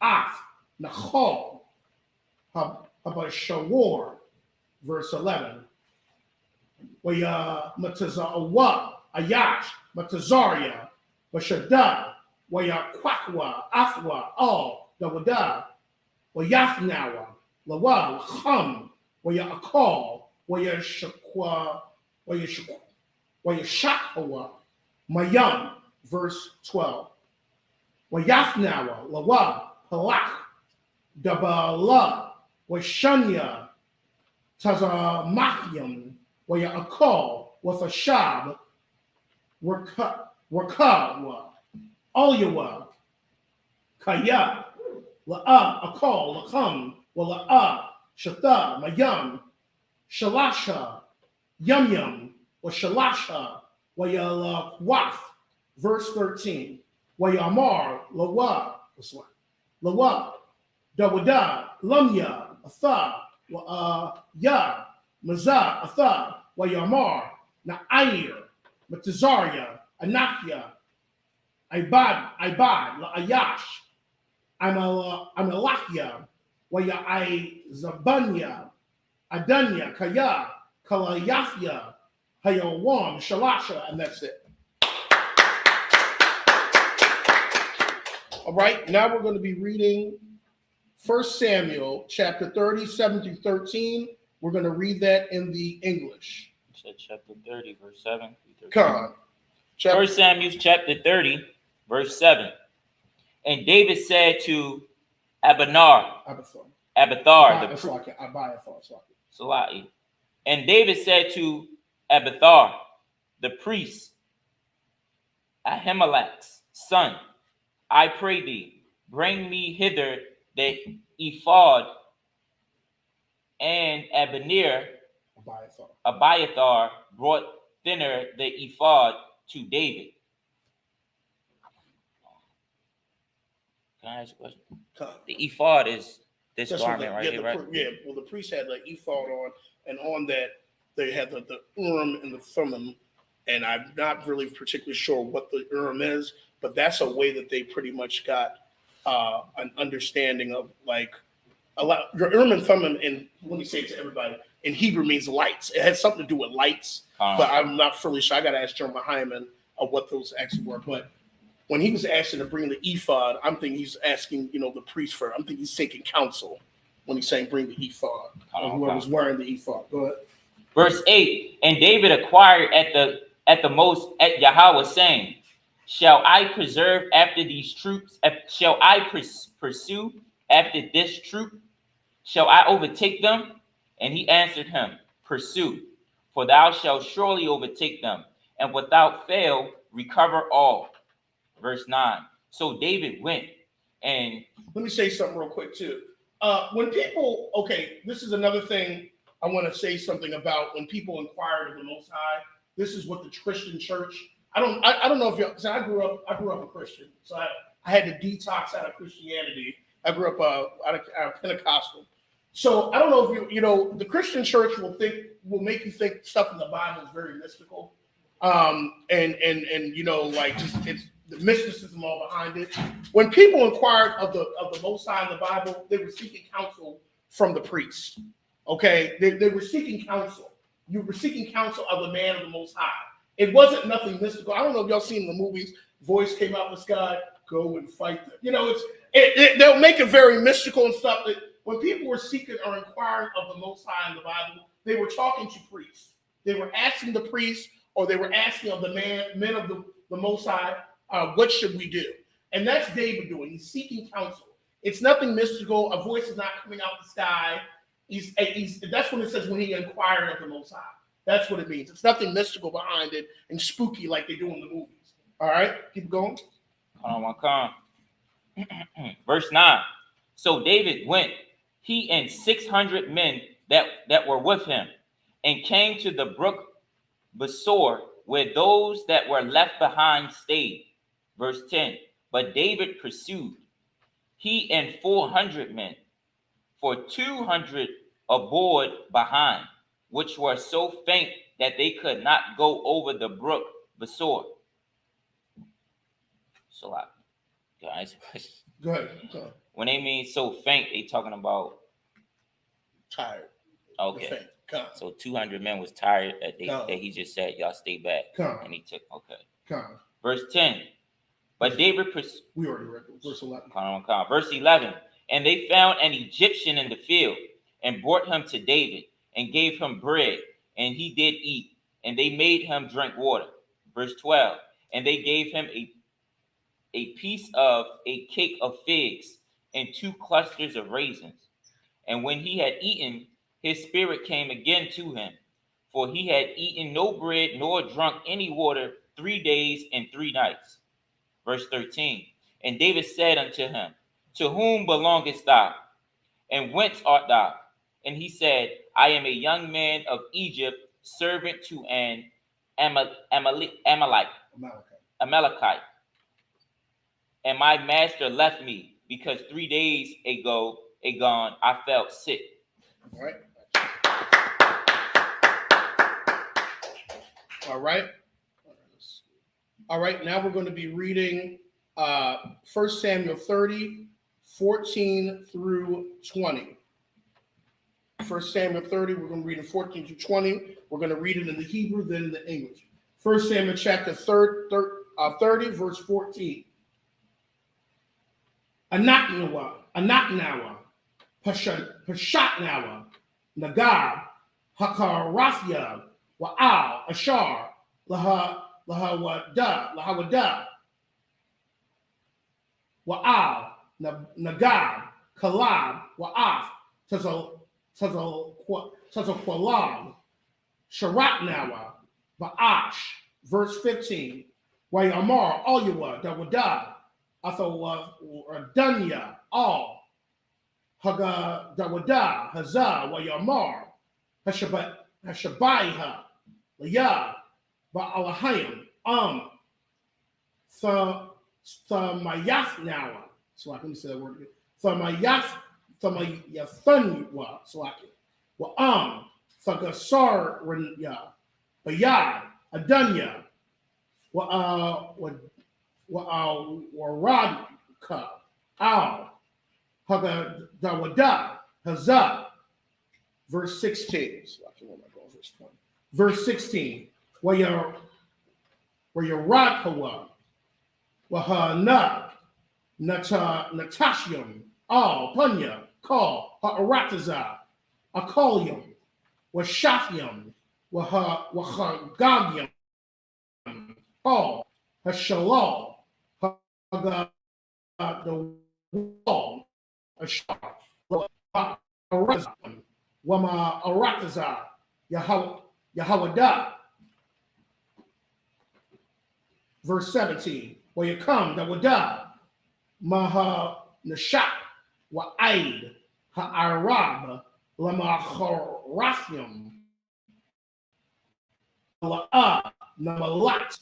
Ath Nachal Habashawar. Verse 11. Waya Matazawa Ayash Matazaria Bashada Waya Kwakwa Athwa all Dawada Wayathnawa Lawa Hum Waya Akal Waya Shakwa Waya Shakwa Mayam. Verse 12. Wayathnawa Lawa Halak Dabala Washanya Tazamahyam Waya Akal Wathashab Wakawa Alyawa Kaya La'a Akal Lacham Wala'a Shata Mayam Shalasha Yum or Shalasha Wayala. Verse 13. Wayamar Lawa Dawada, Lumya, Atha, Ya, Mazah, Atha, Wayamar, Na'ir, Matazaria, Anakia, Ibad, Ayash, Amalakia, Waya Zabanya, Adanya, Kaya, Kalayafia, Hayawam, Shalasha, and that's it. All right, now we're going to be reading 1 Samuel chapter 37 through 13. We're going to read that in the English. You said chapter 30, verse 7. Come on. 1 Samuel chapter 30, verse 7. And David said to Abiathar, and David said to Abiathar, the priest, Ahimelech's son, I pray thee, bring me hither the ephod. And Abiathar brought thither the ephod to David. Can I ask a question? The ephod is this garment right here, right? Yeah, well, the priest had the ephod on, and on that they had the Urim and the Thummim, and I'm not really particularly sure what the Urim is, but that's a way that they pretty much got an understanding of like a lot. Your Urim and Thummim, and let me say it to everybody, in Hebrew means lights. It has something to do with lights, but I'm not fully sure. I got to ask Jeremiah Hyman of what those actually were, but when he was asking to bring the ephod, I'm thinking he's asking, the priest for. I'm thinking he's seeking counsel when he's saying bring the ephod. Whoever's wearing the ephod. Go ahead. Verse 8. And David acquired at the most at Yahweh, saying, shall I preserve after these troops? Shall I pursue after this troop? Shall I overtake them? And he answered him, pursue, for thou shalt surely overtake them, and without fail recover all. Verse 9. So David went, and let me say something real quick too. When people, this is another thing I want to say something about. When people inquire of the Most High, this is what the Christian church. I don't know if y'all. So I grew up a Christian, so I had to detox out of Christianity. I grew up out of Pentecostal. So I don't know if the Christian church will make you think stuff in the Bible is very mystical, and it's the mysticism all behind it. When people inquired of the Most High in the Bible, they were seeking counsel from the priest. Okay, they were seeking counsel. You were seeking counsel of the man of the Most High. It wasn't nothing mystical. I don't know if y'all seen the movies. Voice came out of the sky, go and fight them. They'll make it very mystical and stuff. That when people were seeking or inquiring of the Most High in the Bible, they were talking to priests. They were asking the priests, or they were asking of the men of the Most High, what should we do? And that's David doing. He's seeking counsel. It's nothing mystical. A voice is not coming out the sky. That's what it says when he inquired of the Most High. That's what it means. It's nothing mystical behind it and spooky like they do in the movies. All right, keep going. Verse 9. So David went, he and 600 men that were with him, and came to the brook Besor, where those that were left behind stayed. Verse 10. But David pursued, he and 400 men, for 200 aboard behind, which were so faint that they could not go over the brook Besor. So guys, go ahead. When they mean so faint, they talking about tired. Okay. So 200 men was tired that he just said, y'all stay back. And he took, Verse 10. But David we already read verse 11. Verse 11. And they found an Egyptian in the field, and brought him to David, and gave him bread, and he did eat, and they made him drink water. Verse 12. And they gave him a piece of a cake of figs, and 2 clusters of raisins. And when he had eaten, his spirit came again to him, for he had eaten no bread nor drunk any water 3 days and 3 nights. Verse 13. And David said unto him, to whom belongest thou? And whence art thou? And he said, I am a young man of Egypt, servant to an Amalekite. And my master left me, because 3 days ago gone, I felt sick. All right. All right. All right. Now we're going to be reading 1 Samuel 30, 14 through 20. 1 Samuel 30, we're going to read in 14 to 20. We're going to read it in the Hebrew, then in the English. 1 Samuel chapter 30, verse 14. Anaknawa, Pashatnawa, Nagab, Hakarathia, Wa'al, Ashar, Lahawada, Wa'al, Nagab, Kalab, Wa'af, Tazalqualam, Sharatnawa, Ba'ash, verse 15. Wayamar, Alyawa, Dawada, Athawadunya, Al, Haga, Dawada, Hazah, Wayamar, Hashabaiha, Laya, Ba'alahayim, Thamayathnawa. So I can say that word again. Thamayathunwa, so I can. Thagasar, Bayad, Adunya, Waradka, Al, Hagadawada, Hazah, verse 16. So I can go verse 20. Verse 16. Where your Radhawa, Wahana, Natashium, Al, Punya, Kal, Ha'arataza, Akalium, Washathium, Wahagagium, Paul, Hashalal, Haga, the wall, Ashar, Arazam, Wama Arataza, Yahawada. Verse 17, where you come, that would die, Maha Nashat, Wa'aid, Ha'arab, Lama Horathium, La'a, Namalat,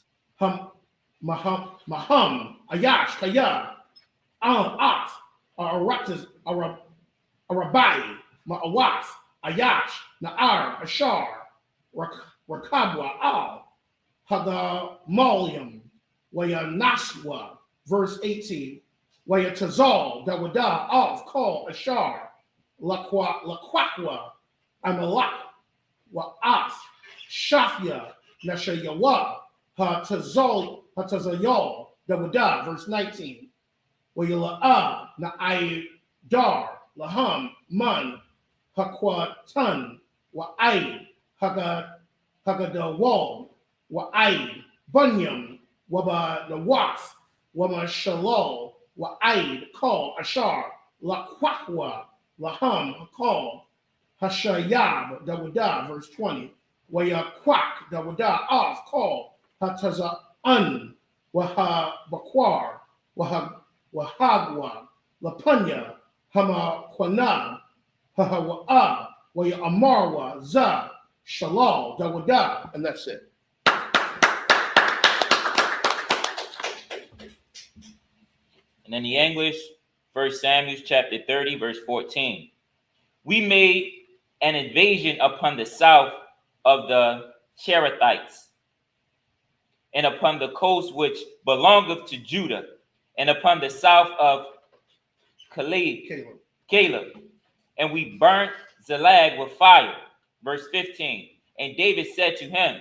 Maham, Ayash, Kaya, At, Arabai, Ma'awas, Ayash, Na'ar, Ashar, Rakabwa, Al, Hagamalium, Waya Naswa, verse 18, Waya Tazal, Dawada, Of, Kal, Ashar, Laquaqua, Amalak, Wa'af, Shafia, Nashayawa, Hatazayal, Dawada, verse 19, Waya Na'idar, Laham, Man, Haquatan, Wa'aid, Hagadawal, Wa'aid, Bunyam, Waba the Wasp, Wama Shalal, Wa'aid, Kal, Ashar, Laquaqua, Laham, Kal, Hashayab, Dawada, verse 20, Waya Quak, Dawada, Of, Kal, Hataza'an, Waha Bakwar, Wahagwa, Lapunya, Hama Quanab, Hahawa'a, Waya Amarwa, Za, Shalal, Dawada, and that's it. And in the English, 1 Samuel chapter 30, verse 14. We made an invasion upon the south of the Cherethites, and upon the coast which belongeth to Judah, and upon the south of Caleb. And we burnt Ziklag with fire. Verse 15. And David said to him,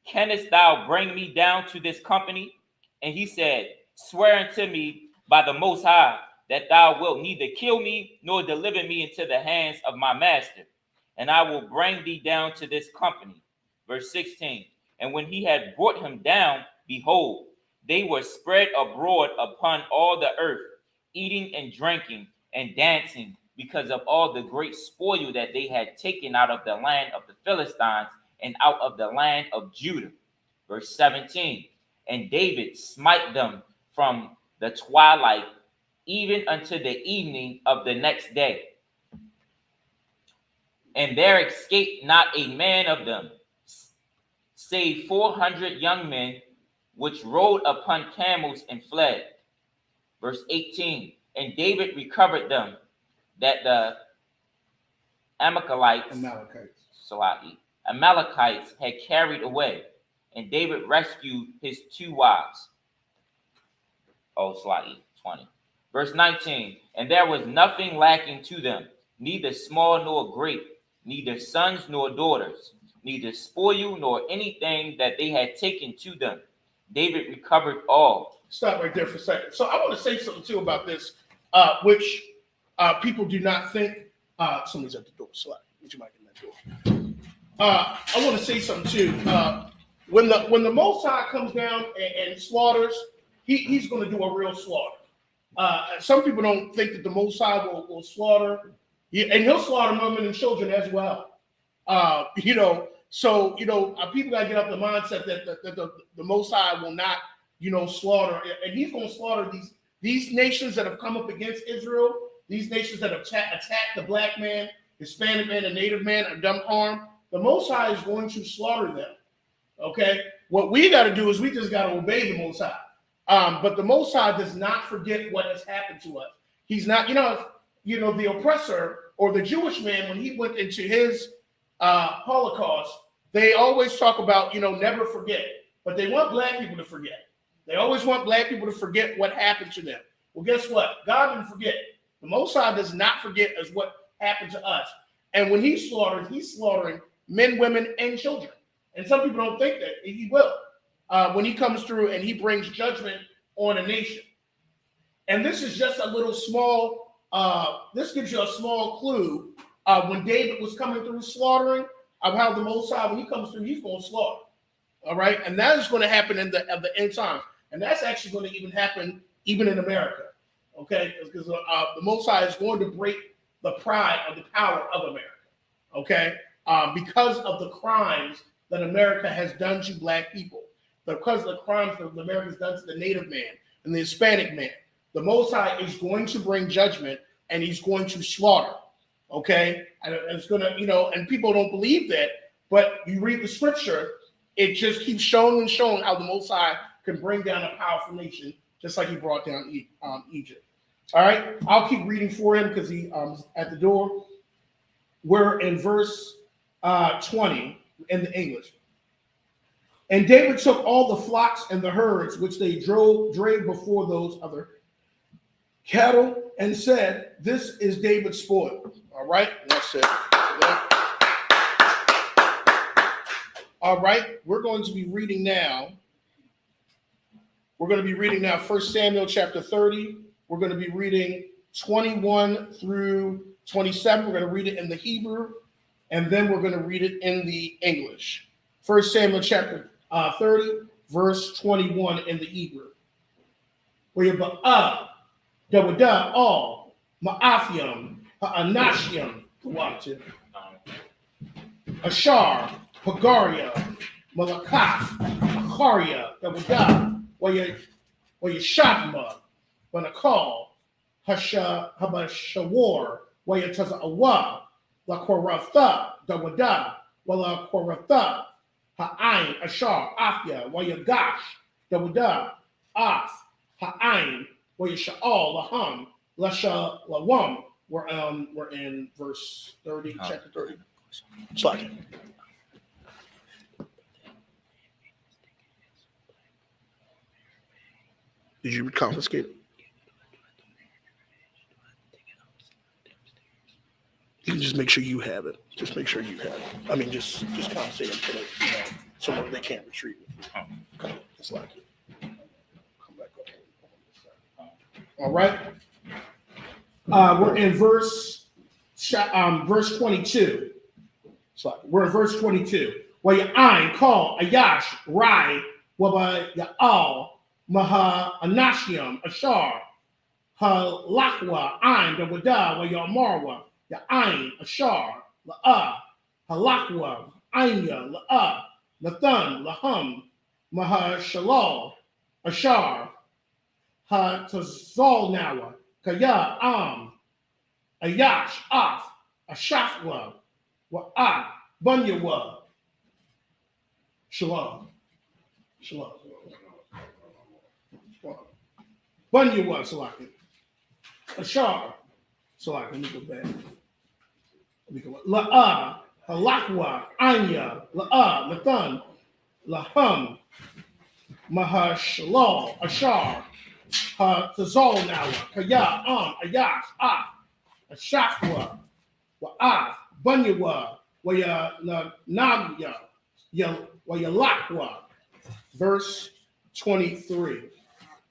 Canst thou bring me down to this company? And he said, Swear unto me by the Most High that thou wilt neither kill me nor deliver me into the hands of my master, and I will bring thee down to this company. Verse 16. And when he had brought him down, behold, they were spread abroad upon all the earth, eating and drinking and dancing, because of all the great spoil that they had taken out of the land of the Philistines and out of the land of Judah. Verse 17. And David smite them from the twilight even unto the evening of the next day. And there escaped not a man of them, save 400 young men, which rode upon camels and fled. Verse 18. And David recovered them, that the Amalekites had carried away, and David rescued his 2 wives. Oh, slightly 20. Verse 19, and there was nothing lacking to them, neither small nor great, neither sons nor daughters, neither spoil nor anything that they had taken to them. David recovered all. Stop right there for a second. So I want to say something too about this, which people do not think. Somebody's at the door. So would you mind getting that door? I want to say something too. When the Most High comes down and slaughters, he's going to do a real slaughter. Some people don't think that the Most High will slaughter, and he'll slaughter women and children as well. So people got to get up the mindset that the Most High will not, slaughter, and he's going to slaughter these nations that have come up against Israel, these nations that have attacked the black man, Hispanic man, and Native man, and done harm. The Most High is going to slaughter them. Okay, what we got to do is we just got to obey the Most High. But the Most High does not forget what has happened to us. He's not, the oppressor or the Jewish man, when he went into his Holocaust, they always talk about, never forget. But they want black people to forget. They always want black people to forget what happened to them. Well, guess what? God didn't forget. The Most High does not forget as what happened to us. And when he's slaughtering men, women, and children. And some people don't think that he will. When he comes through and he brings judgment on a nation. And this is just a little small, this gives you a small clue when David was coming through slaughtering of how the Most High, when he comes through, he's going to slaughter. All right. And that is going to happen at the end time. And that's actually going to even happen even in America. Okay. Because the Most High is going to break the pride of the power of America. Okay. Because of the crimes that America has done to black people. Because of the crimes that America has done to the Native man and the Hispanic man, the Most High is going to bring judgment and he's going to slaughter. Okay? And it's going to, and people don't believe that, but you read the scripture, it just keeps showing and showing how the Most High can bring down a powerful nation, just like he brought down Egypt. All right? I'll keep reading for him because he's at the door. We're in verse 20 in the English. And David took all the flocks and the herds which they drove before those other cattle and said, "This is David's spoil." All right, that's it. All right, we're going to be reading now. We're going to be reading now 1 Samuel chapter 30. We're going to be reading 21 through 27. We're going to read it in the Hebrew, and then we're going to read it in the English. 1 Samuel chapter 30, verse 21 in the Hebrew. Where you Dawada, all, Ma'athiam, Anashiam, Ashar, Pagaria, Malakath, Akaria, Dawada, where you Shadma, Banakal, Habashawar, where you Tazawa, La Koratha, Dawada, Wala Koratha, Ha'ain, Ashar, Afya, Wayagash, Dawada, Af, Ha'ain, Wayasha'al, Laham, Lasha, Lawam. We're in verse 30, chapter 30. Slide. Did you confiscate it? You can just make sure you have it. Just make sure you have it. I mean, just confiscate it and put it, so they can't retrieve it. Okay, just like it. Come back up. All right. We're in verse 22. So we're in verse 22. Where your ayn call Ayash Rai Waba Ya'al Maha Anashiam Ashar Ha Lakwa Ayn Dawada Wa Ya Marwa Ya Ayn Ashar La'a Halakwa Anya La'a Nathan Laham Maha Shalal Ashar Ha Tazal Nawa Kaya Ayash Af Ashafwa Wa Bunyawa Shalom. Bunyawa Salaki Ashar So let me go back. La'ah, Halakwa, Anya, La'ah, Nathan, Lahum, Mahashalal, Ashar, Tazol Nawa, Kaya, Ayash, Ashakwa, Wa'ah, Bunyawa, Waya Nagya, Waya Lakwa. Verse 23.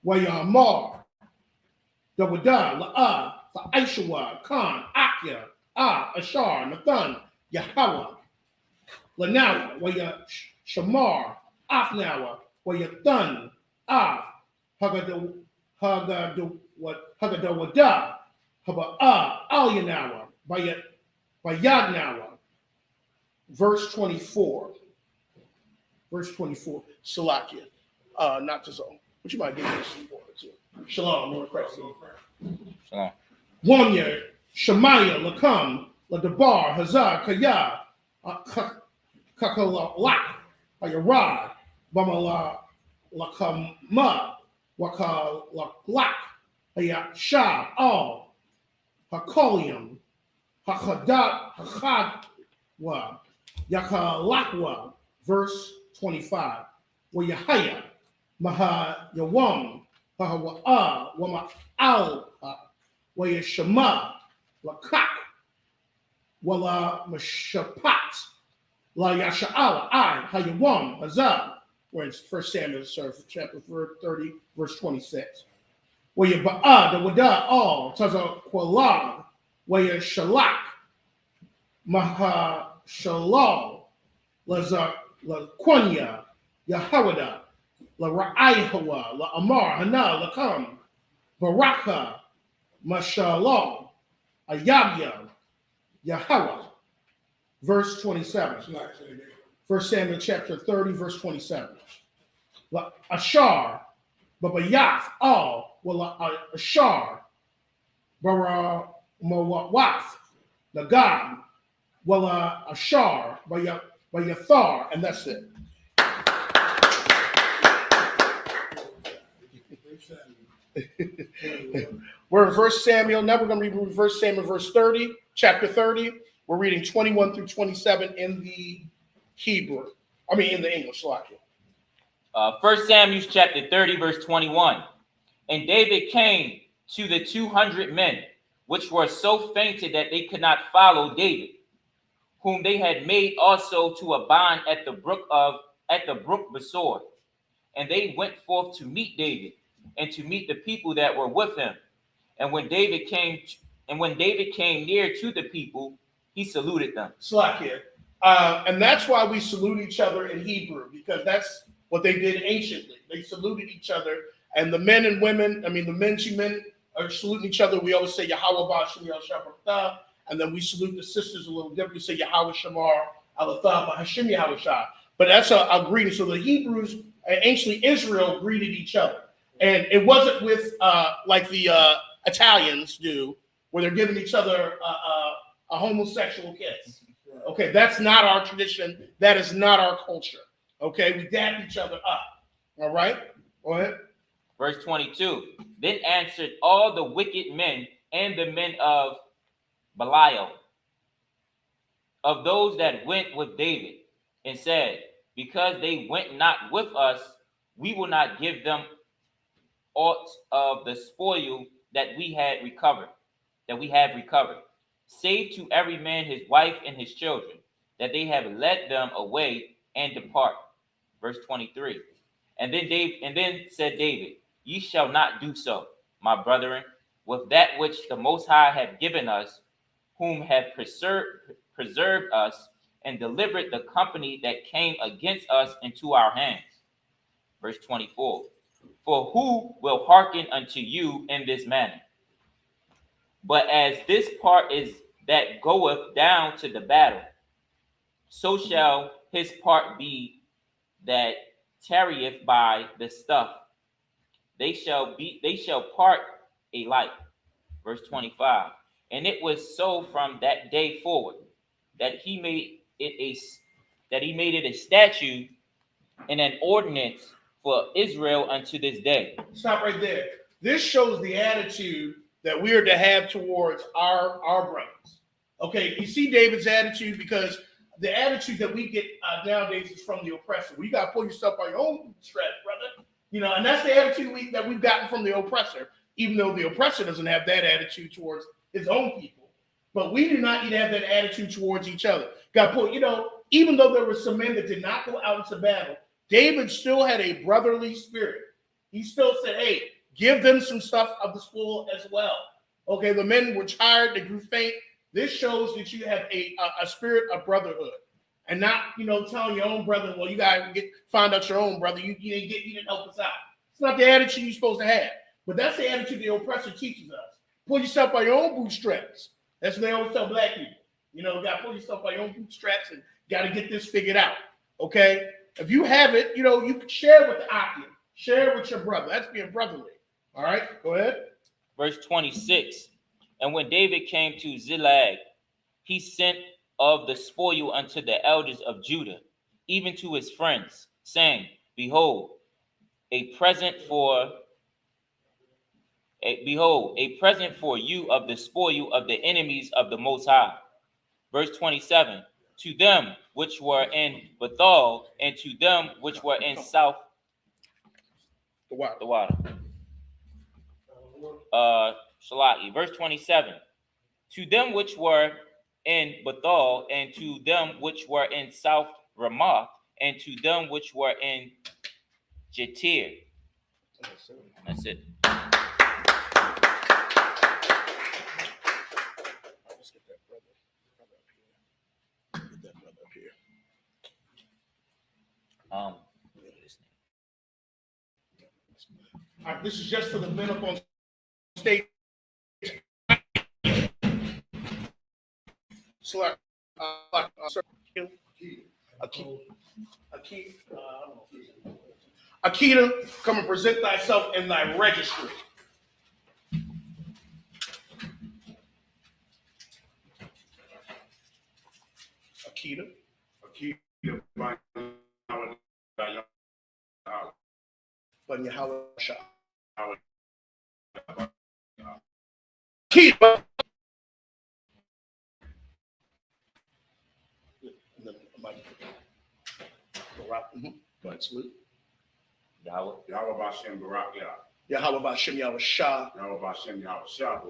Waya Mar, Dawada, La'ah, Fa'aishawa, Khan, Akya, Ashar, Nathan, Yahweh, Lanawa, Waya Shamar, Afnawa, Waya Thun, Hagadawada, Haba Alyanawa, Bayadnawa. Verse 24. Verse 24. Salakia. Not to zone. But you might give me some water too. Shalom, Lord Christ. Shalom. Wanya, Shemaiah, Lakam, Ladabar, Hazar, Kaya, Kakalak, Ayarad, Bamala, Lakama, Wakalaklak, Ayashab, Al, Hakolium, Hakadat, Hakadwa, Yakalakwa, verse 25. Wayahaya, Maha Yawam, Hahawa, Wama Al, Wayashama, Lakak, Wala Mashapat, La Yasha'ala, Hayawam, Hazab. We're in 1 Samuel, chapter 30, verse 26. Wayaba'a, the Wada, all, Taza Kwalag, Wayashalak, Maha Shalal, Laza, La Quanya, Yahawada, La Ra'ayhawa, La Amar, Hana, Lakam, Baraka, Mashallah, Ayabya, Yahweh. Verse 27. 1 Samuel chapter 30, verse 27. La Ashar, Babayaf, all, Wala Ashar, Bara Mawaf, Nagam, Wala Ashar, Bayathar, and that's it. We're in 1 Samuel. Now we're going to read 1 Samuel, verse 30, chapter 30. We're reading 21 through 27 in the Hebrew. In the English. 1 Samuel chapter 30, verse 21. And David came to the 200 men, which were so fainted that they could not follow David, whom they had made also to abide at the brook Besor. And they went forth to meet David, and to meet the people that were with him. And when David came near to the people, he saluted them. And that's why we salute each other in Hebrew, because that's what they did anciently. They saluted each other, and the men and women, the men are saluting each other. We always say Yahweh Ba'Shem Yahweh, and then we salute the sisters a little different. We say Yahweh Shamar Alatha Ba'Shem Yahweh Shah. But that's a greeting. So the Hebrews, anciently Israel, greeted each other. And it wasn't with like the Italians do, where they're giving each other a homosexual kiss. Okay, that's not our tradition. That is not our culture. Okay, we dap each other up. All right, go ahead. Verse 22. Then answered all the wicked men and the men of Belial, of those that went with David, and said, because they went not with us, we will not give them aught of the spoil that we have recovered, save to every man his wife and his children, that they have led them away and depart. Verse 23. And then said David, ye shall not do so, my brethren, with that which the Most High have given us, whom have preserved us, and delivered the company that came against us into our hands. Verse 24. For who will hearken unto you in this manner? But as this part is that goeth down to the battle, so shall his part be that tarrieth by the stuff. They shall part alike. Verse 25. And it was so from that day forward that he made it a statute and an ordinance for Israel unto this day. Stop right there. This shows the attitude that we are to have towards our brothers. Okay, you see David's attitude, because the attitude that we get nowadays is from the oppressor. Well, you got to pull yourself by your own strap, brother. And that's the attitude that we've gotten from the oppressor, even though the oppressor doesn't have that attitude towards his own people. But we do not need to have that attitude towards each other. Got to pull, even though there were some men that did not go out into battle, David still had a brotherly spirit. He still said, hey, give them some stuff of the spoil as well. Okay, the men were tired, they grew faint. This shows that you have a spirit of brotherhood, and not, telling your own brother, well, you got to find out your own brother. You didn't help us out. It's not the attitude you're supposed to have. But that's the attitude the oppressor teaches us. Pull yourself by your own bootstraps. That's what they always tell black people. You got to pull yourself by your own bootstraps and got to get this figured out. Okay? If you have it, you can share with the Akim. Share with your brother. That's being brotherly. All right? Go ahead. Verse 26. And when David came to Ziklag, he sent of the spoil unto the elders of Judah, even to his friends, saying, Behold, a present for you of the spoil of the enemies of the Most High. Verse 27. To them which were in Bethal, and to them which were in South the water. Shalaki. Verse 27. To them which were in Bethal, and to them which were in South Ramoth, and to them which were in Jatir. That's it. Let's get that brother up here. All right, this is just for the men up on stage. Select Akita, come and present thyself in thy registry. Akita, by Yahweh Shah. Akita. Go ahead, salute. Yahweh. Yahweh Bashem Barak Yah. Yahweh Bashem Yahweh Shah. Yahweh Bashem Yahweh Shah.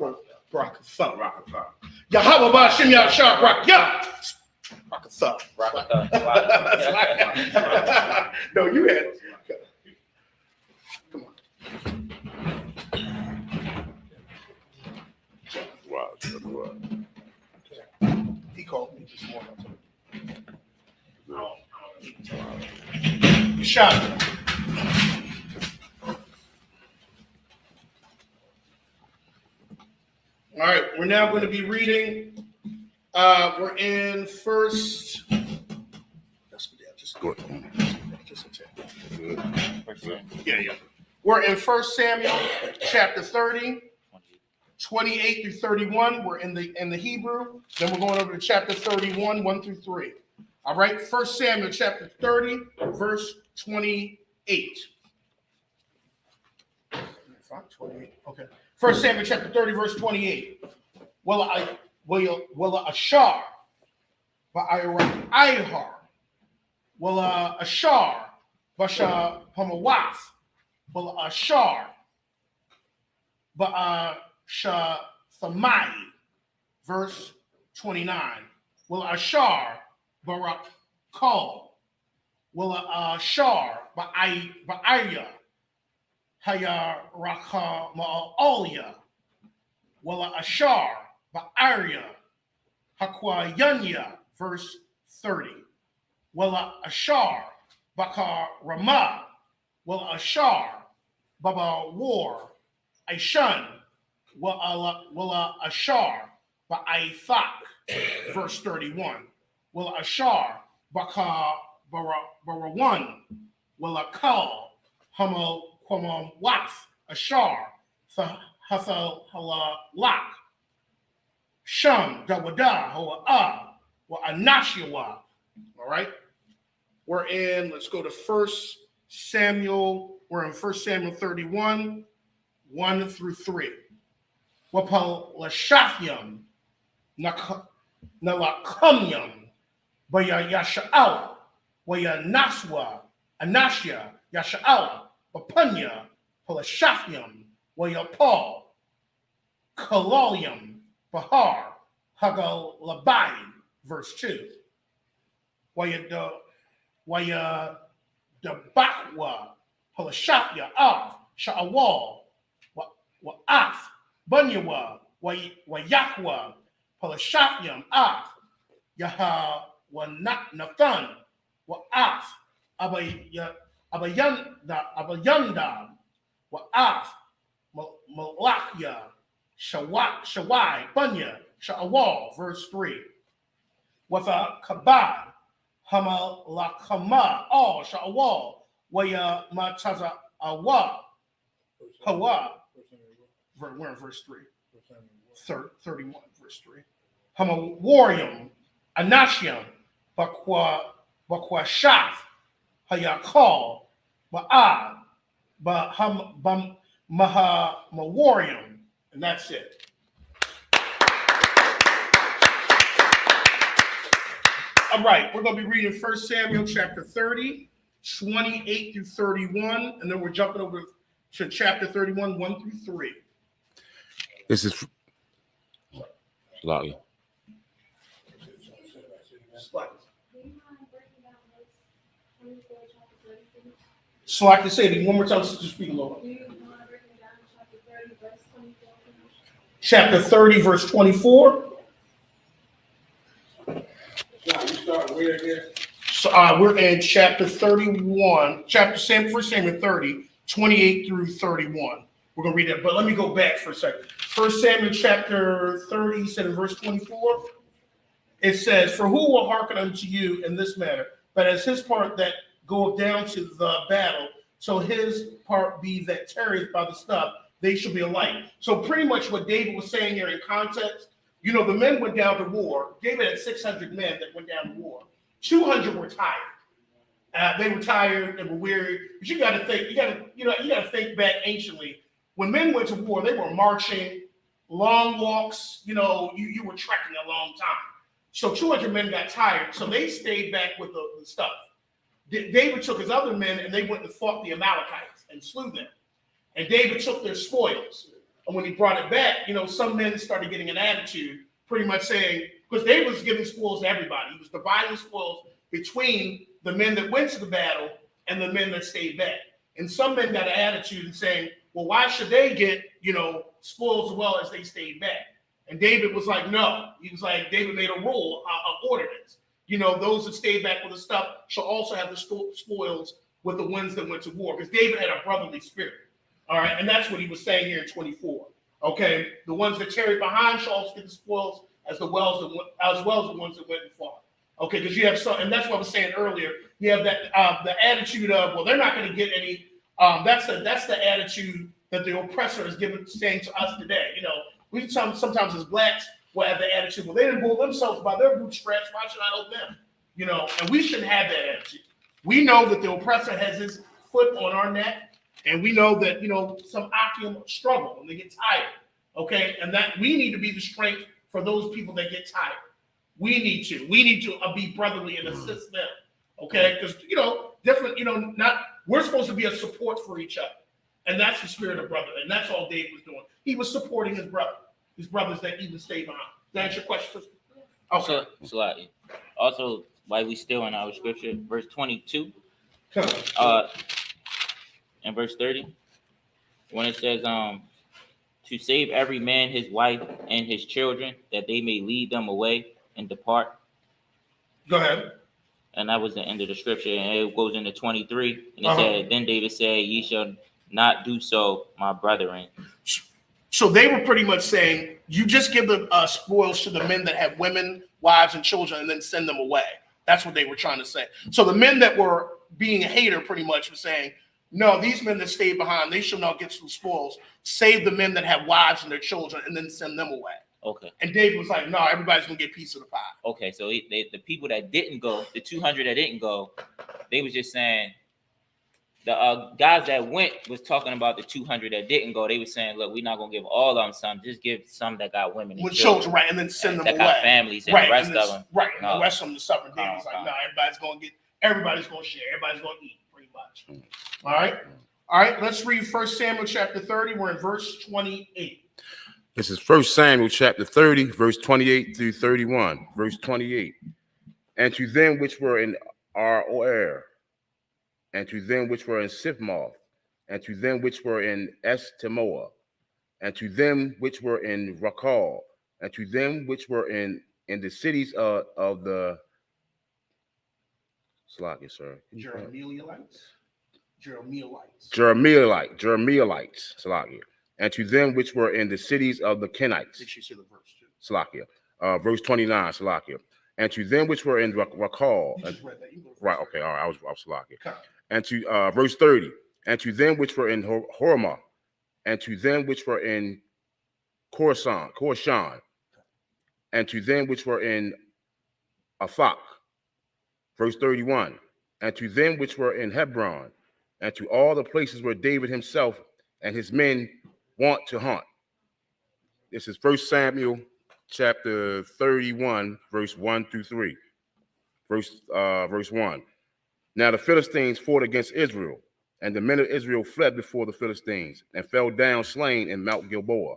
Barakatha. Barakatha. Yahweh Bashem Yahweh Shah. Barak Yah. Barakatha. No, you had it. Come on. Wow. He called me this morning. No. Shot. All right, we're now going to be reading. We're in first. Just go ahead. Yeah. We're in 1 Samuel chapter 30, 28 through 31. We're in the Hebrew. Then we're going over to chapter 31, 1 through 3. All right, 1 Samuel chapter 30, verse 28. 28. Okay. 1 Samuel chapter 30, verse 28. Well, Ashar, Ihar, well, Ashar, Basha Pamawath, well, Ashar, Basha Thamai, verse 29. Well, Ashar, Barak Kal, well, Ashar, Ba'aya, Haya Rakha Ma'alia, Wala Ashar, Ba'aria, Hakwayanya, verse 30. Wala Ashar, Bakar Ramah, Wala Ashar, Baba War, Aishan, Wala Ashar, Ba'aithak, verse 31. Wala Ashar, Bakar Barawan, Wala Kal, Hamal Kwamam Waf, Ashar, Hathal Hala Lak, Sham, Dawada, Hoa, wa Anashiwa. All right. Let's go to 1 Samuel. We're in 1 Samuel 31, 1 through 3. Wapalashafium, Nalakumyum, Baya Yasha'al, Waya Naswa, Anashia, Yasha'al, Wapunya, Palashafium, Waya Paul, Kalalium, Bahar, Hagalabai, verse 2. Waya Dabakwa, Palashafya, Av, Sha'awal, Wa'af, Bunyawa, Wayakwa, Palashafyam, Av, Yaha, Nathan, Wa'af, Abayanda, Wa'af, Malachya, Shawai, Bunya, Sha'awal, verse 3. With a kabad, Hamalakama, all Sha'awal, Waya Mataza Awa, Hawa, we're in verse 3, 31, verse 3. Hamawarium, Anashiam, Bakwa Shaf, Hayakal, Ba'ad, Maha Mawarium, and that's it. All right, we're going to be reading 1 Samuel chapter 30, 28 through 31, and then we're jumping over to chapter 31, 1 through 3. This is Lottie. So I can say it one more time, so just speak, Lord. Chapter 30, verse 24. So we're in chapter 31, First Samuel 30, 28 through 31. We're going to read that, but let me go back for a second. First Samuel chapter 30, said in verse 24, it says, "For who will hearken unto you in this matter? But as his part that goeth down to the battle, so his part be that tarrieth by the stuff, they shall be alike." So pretty much what David was saying here in context, you know, the men went down to war. David had 600 men that went down to war. 200 were tired. They were tired and were weary. But you got to think. You got to think back anciently. When men went to war, they were marching, long walks. You know, you were trekking a long time. So 200 men got tired, so they stayed back with the stuff. David took his other men and they went and fought the Amalekites and slew them. And David took their spoils. And when he brought it back, you know, some men started getting an attitude, pretty much saying, because David was giving spoils to everybody. He was dividing spoils between the men that went to the battle and the men that stayed back. And some men got an attitude and saying, well, why should they get, you know, spoils as well as they stayed back? And David was like, no. He was like, David made a rule, an ordinance. You know, those that stayed back with the stuff shall also have the spoils with the ones that went to war. Because David had a brotherly spirit. All right, and that's what he was saying here in 24. Okay, the ones that tarried behind shall also get the spoils as well as the ones that went and fought. Okay, because you have some, and that's what I was saying earlier. You have that the attitude of, well, they're not going to get any. That's the attitude that the oppressor is saying to us today. You know, we sometimes as blacks will have the attitude, well, they didn't pull themselves by their bootstraps. Why should I help them? You know, and we shouldn't have that attitude. We know that the oppressor has his foot on our neck. And we know that, you know, some Akim struggle and they get tired, okay? And that we need to be the strength for those people that get tired. We need to be brotherly and assist them, okay? Because, you know, we're supposed to be a support for each other. And that's the spirit of brotherhood. And that's all David was doing. He was supporting his brothers that even stayed behind. Does that answer your question, sister? Okay. So, also, while we still in our scripture, verse 22, and verse 30, when it says, to save every man his wife and his children, that they may lead them away and depart. Go ahead. And that was the end of the scripture. And it goes into 23. And it said, then David said, ye shall not do so, my brethren. So they were pretty much saying, you just give the spoils to the men that have women, wives, and children, and then send them away. That's what they were trying to say. So the men that were being a hater pretty much were saying, no, these men that stayed behind, they shall not get some spoils. Save the men that have wives and their children, and then send them away. Okay. And David was like, no, everybody's going to get a piece of the pie. Okay, so the people that didn't go, the 200 that didn't go, they was just saying, the guys that went was talking about the 200 that didn't go. They were saying, look, we're not gonna give all of them some. Just give some that got women and with children, children, right, and then send them that away. got families, and right, the rest and of them, right, and no. the rest of them, the stubborn babies, like, no, everybody's gonna share, everybody's gonna eat, pretty much. All right, let's read 1 Samuel chapter 30. We're in verse 28. This is 1 Samuel chapter 30, verse 28 through 31. Verse 28. And to them which were in Ar, and to them which were in Sifmoth, and to them which were in Estimoa, and to them which were in Rakal, and to them which were in the cities of the Slakia, sir. Jeremielites, Slakia. And to them which were in the cities of the Kenites. Did you see the verse too? Slakia. Verse 29, Slakia. And to them which were in Rakal. You just read that. You right, okay, all right, I was Slakia. Okay. And to verse 30, and to them which were in Hormah, and to them which were in Korshan, and to them which were in Aphak. Verse 31, and to them which were in Hebron, and to all the places where David himself and his men want to hunt. This is 1 Samuel chapter 31, verse 1 through 3. Verse 1. Now the Philistines fought against Israel, and the men of Israel fled before the Philistines and fell down slain in Mount Gilboa.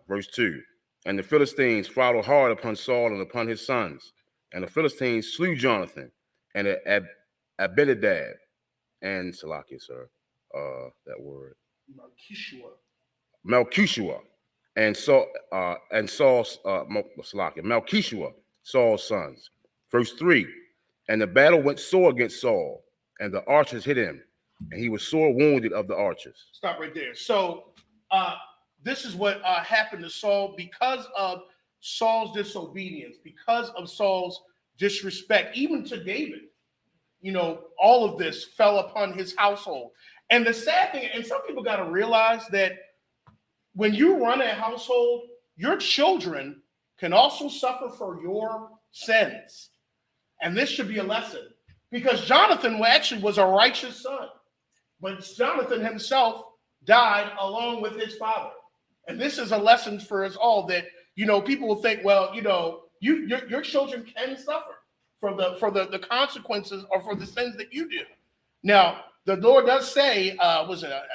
Verse 2. And the Philistines followed hard upon Saul and upon his sons. And the Philistines slew Jonathan and Abinadab and Salakia, sir. That word. Melchishua. And Saul, Melchishua, Saul's sons. Verse 3. And the battle went sore against Saul, and the archers hit him, and he was sore wounded of the archers. Stop right there. So this is what happened to Saul because of Saul's disobedience, because of Saul's disrespect, even to David. You know, all of this fell upon his household. And the sad thing, and some people got to realize that when you run a household, your children can also suffer for your sins. And this should be a lesson, because Jonathan actually was a righteous son, but Jonathan himself died along with his father. And this is a lesson for us all that, you know, people will think, well, you know, your children can suffer for the consequences or for the sins that you do. Now, the Lord does say, I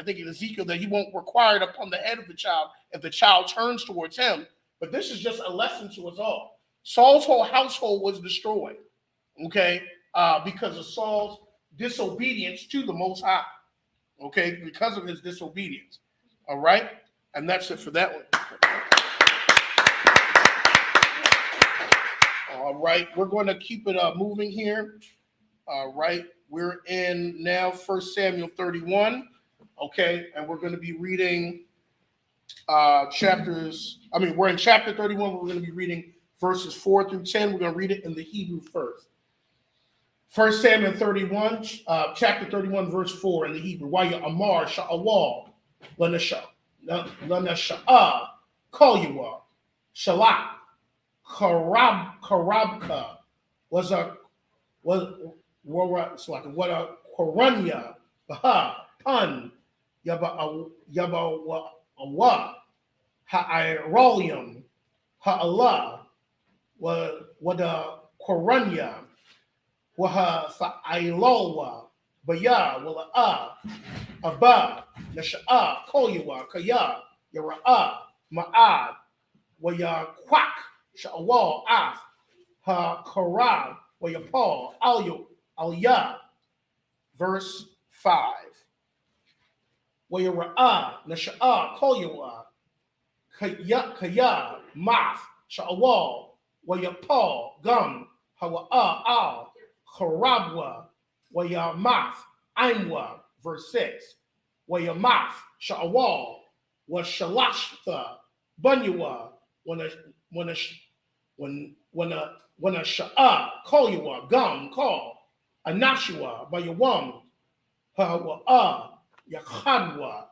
think in Ezekiel, that he won't require it upon the head of the child if the child turns towards him. But this is just a lesson to us all. Saul's whole household was destroyed, okay, because of Saul's disobedience to the Most High, okay, because of his disobedience. All right, and that's it for that one. All right, we're going to keep it moving here. All right, we're in now 1 Samuel 31, okay, and we're going to be reading we're in chapter 31. We're going to be reading verses 4 through 10. We're going to read it in the Hebrew first. 1 Samuel 31, chapter 31, verse 4 in the Hebrew. Waya Amar Sha'awal Lanasha'a Kolyua Shalak Karabka was a Koranya Baha Pun Yabawa Ha'irolium Ha'Allah Wada Koranya Waha Fa'ilowa Baya Wala Abba Nasha'a Kolyua Kaya Yara'a Ma'ad Waya Quack Sha'awal Af Ha-Karab Wayapal Alya. Verse 5. Wayara'a Nasha'a Kolyua Kaya Math Sha'awal Wayapal Gum Hawa'a Al Karabwa Wayamath Aimwa. Verse 6. Wayamath Sha'awal Washalashta Bunyua when a sha'a kolyua gum call anashua bayawam hawa yakhadwa.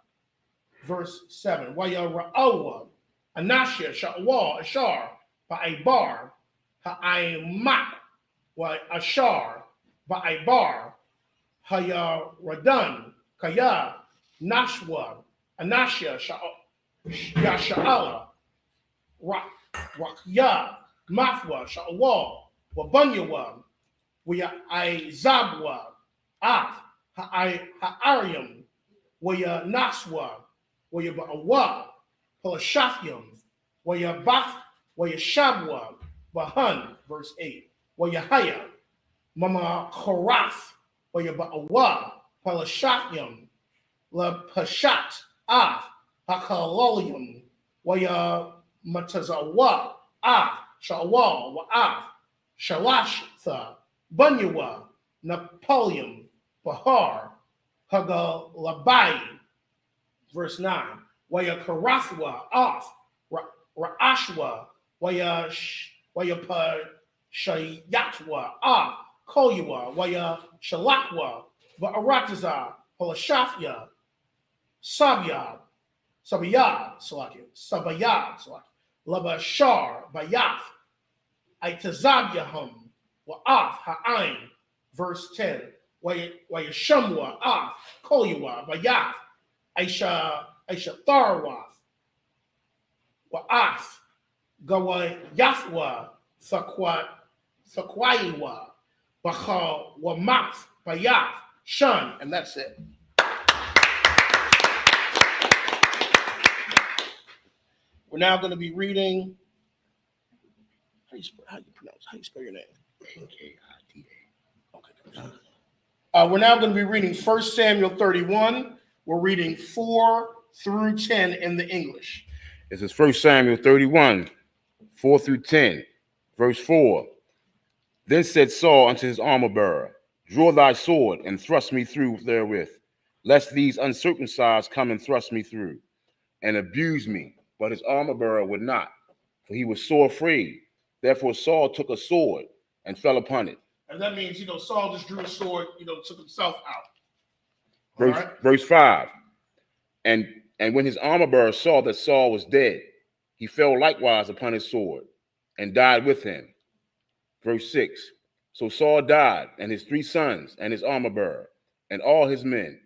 Verse 7. Waya ra'awa anashia sha'wa ashar ba'aibar ha'aimak wa ashar ba'aibar Haya Radan, Kaya, Nashwa, Anashia, Yasha'ala, Rakya, Mafwa, Sha'awal, Wabunyawa, Waya Izabwa, Af, Ha'arium, Waya Naswa, Waya Ba'awa, Palashafyam, Waya Bath, Waya Shabwa, Bahan, verse 8, Waya Haya, Mama Korath, Waya Ba'awa, Palashafyam, La Pashat, Af, Hakalolium, Waya Matazawa, Af, Shawal, Wa'af, Shalashtha, Bunyawa, Napoleon, Bahar, Hagalabai, verse 9, Waya Karathwa, Af, Ra'ashwa, Waya Shayatwa, Af, Koyua, Waya Shalakwa, Va'arataza, Palashafya, Sabyad, Labashar, Bayath, Aitazabyahum, Wa'af, Ha'ain, verse 10, Wayashamwa, Af, Koyua, Bayath, Aisha Tharwath, Wa'af, Gawayathwa, Sakwaiwa, Bacha, Wamath, Bayath, Shun, and that's it. We're now going to be reading. How you spell your name? Okay. We're now going to be reading 1 Samuel 31. We're reading 4 through 10 in the English. This is 1 Samuel 31, 4 through 10. Verse 4. Then said Saul unto his armor bearer, Draw thy sword and thrust me through therewith, lest these uncircumcised come and thrust me through, and abuse me. But his armor bearer would not, for he was sore afraid. Therefore Saul took a sword and fell upon it. And that means, Saul just drew a sword, took himself out. Verse 5. And when his armor bearer saw that Saul was dead, he fell likewise upon his sword and died with him. Verse 6. So Saul died, and his 3 sons, and his armor bearer, and all his men,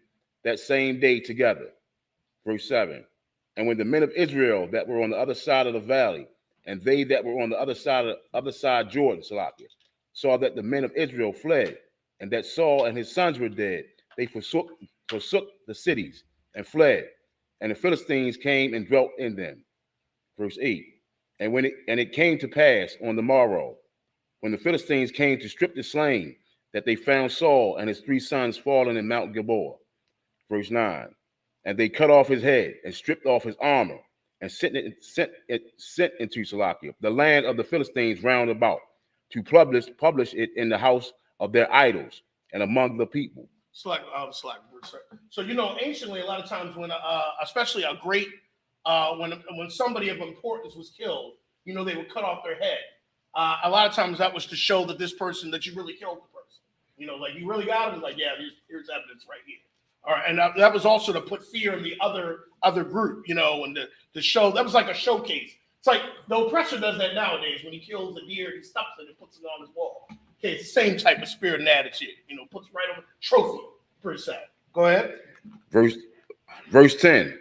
that same day together. Verse 7. And when the men of Israel that were on the other side of the valley, and they that were on the other side Jordan, saw that the men of Israel fled, and that Saul and his sons were dead, they forsook the cities and fled, and the Philistines came and dwelt in them. Verse 8. And it came to pass on the morrow, when the Philistines came to strip the slain, that they found Saul and his 3 sons fallen in Mount Gilboa. Verse 9. And they cut off his head and stripped off his armor and sent into Salakia, the land of the Philistines round about, to publish it in the house of their idols and among the people. So anciently, a lot of times when, especially a great, when somebody of importance was killed, they would cut off their head. A lot of times that was to show that this person, that you really killed the person. Like you really got him. Like, yeah, here's evidence right here. All right, and that was also to put fear in the other group, and to show, that was like a showcase. It's like the oppressor does that nowadays. When he kills a deer, he stuffs it and puts it on his wall. Okay, it's the same type of spirit and attitude. Puts it right on trophy per se. Go ahead. Verse 10.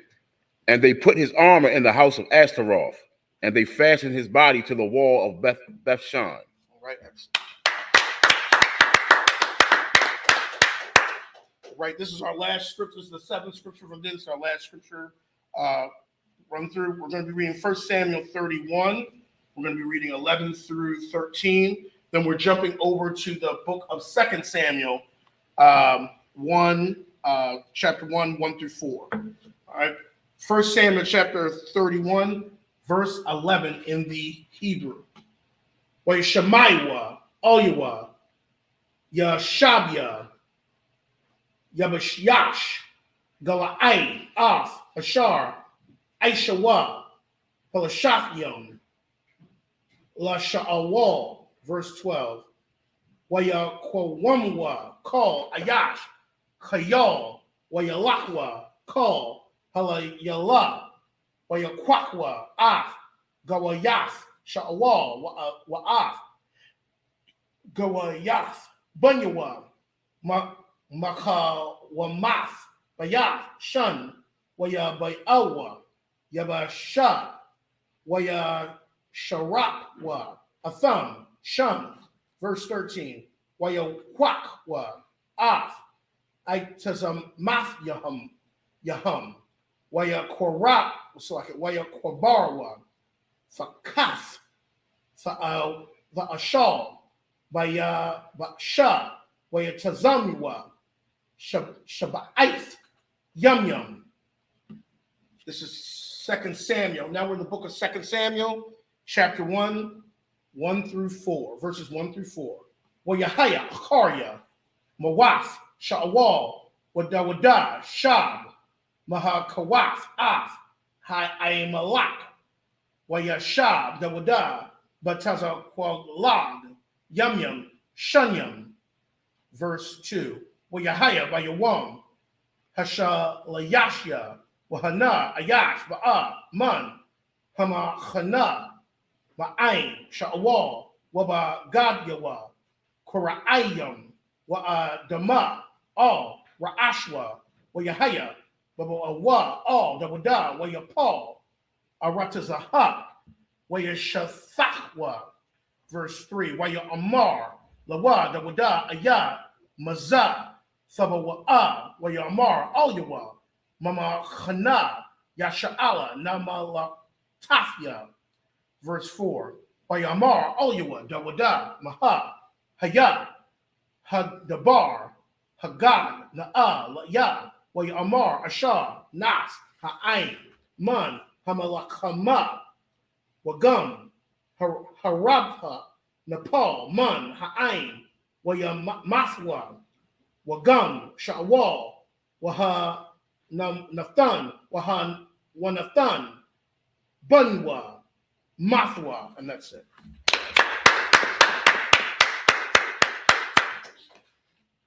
And they put his armor in the house of Ashtaroth, and they fastened his body to the wall of Bethshan. All right, excellent. Right, this is our last scripture. This is the 7th scripture from this. Our last scripture run through. We're going to be reading 1 Samuel 31. We're going to be reading 11 through 13. Then we're jumping over to the book of 2 Samuel, chapter 1 through 4. All right, 1 Samuel chapter 31, verse 11 in the Hebrew. Shemaiah, Oyua, Yashabia, Yabashyash, Galai, Af, Ashar, Aishawa, Palashafyam, Lasha'awal, verse 12. Waya Kwawamwa, call Ayash, Kayal, Wayalakwa, call Halayala, Waya Kwakwa, Af, Gawayath, Sha'awal, Wa'af, Gawayath, Bunyawa, Maka Wamath, Bayath, Shun, Waya Bayawa, Yaba Shah, Waya Sharak wa, Atham, Shun, verse 13, Waya Kwak wa, Af, Itazam Math Yahum, Waya Korab, so like Waya Korbarwa, Fakaf, Ashal, Waya Shah, Waya Tazamwa, Shabbath, Yum. This is 2 Samuel. Now we're in the book of 2 Samuel, chapter 1, 1 through 4, verses 1 through 4. Wayahaya, Akarya, Mawath, Sha'awal, Wadawada, Shab, Mahakawath, Af, Aimalak, Wayashab, Dawada, Bataza Qualag, Yum, Shunyam. Verse 2. Wayahaya, Bayawam, Hasha Layashya, Wahana, Ayash, Ba'a, Man, Hama Khana, Ma'ain, Sha'awal, Waba Gadyawa, Kora'ayam, Wa'a Dama, All, Ra'ashwa, Wayahaya, Baba Awa, All, Dawada, Wayapal, Aratazaha, Wayashathakwa. Verse 3. Waya Amar, Lawa, Dawada, Ayah, Mazah, Sabawa'a, Waya Amar, Alyawa, Mama Khana, Yasha'ala, Namala Tafya. Verse 4. Bayamar, Alyawa, Dawada, Maha, Haya, Hadabar, Hagad, Na'a, Laya, Wayamar, Ashar, Nas, Ha'ain, Man, Hamalakama, Wagum, Harabha, Nepal, Man, Ha'ain, Wayamathwa, Wagum, Sha'awal, Waha Nathan, Wahan Wanathan, Bunwa, Mathwa, and that's it.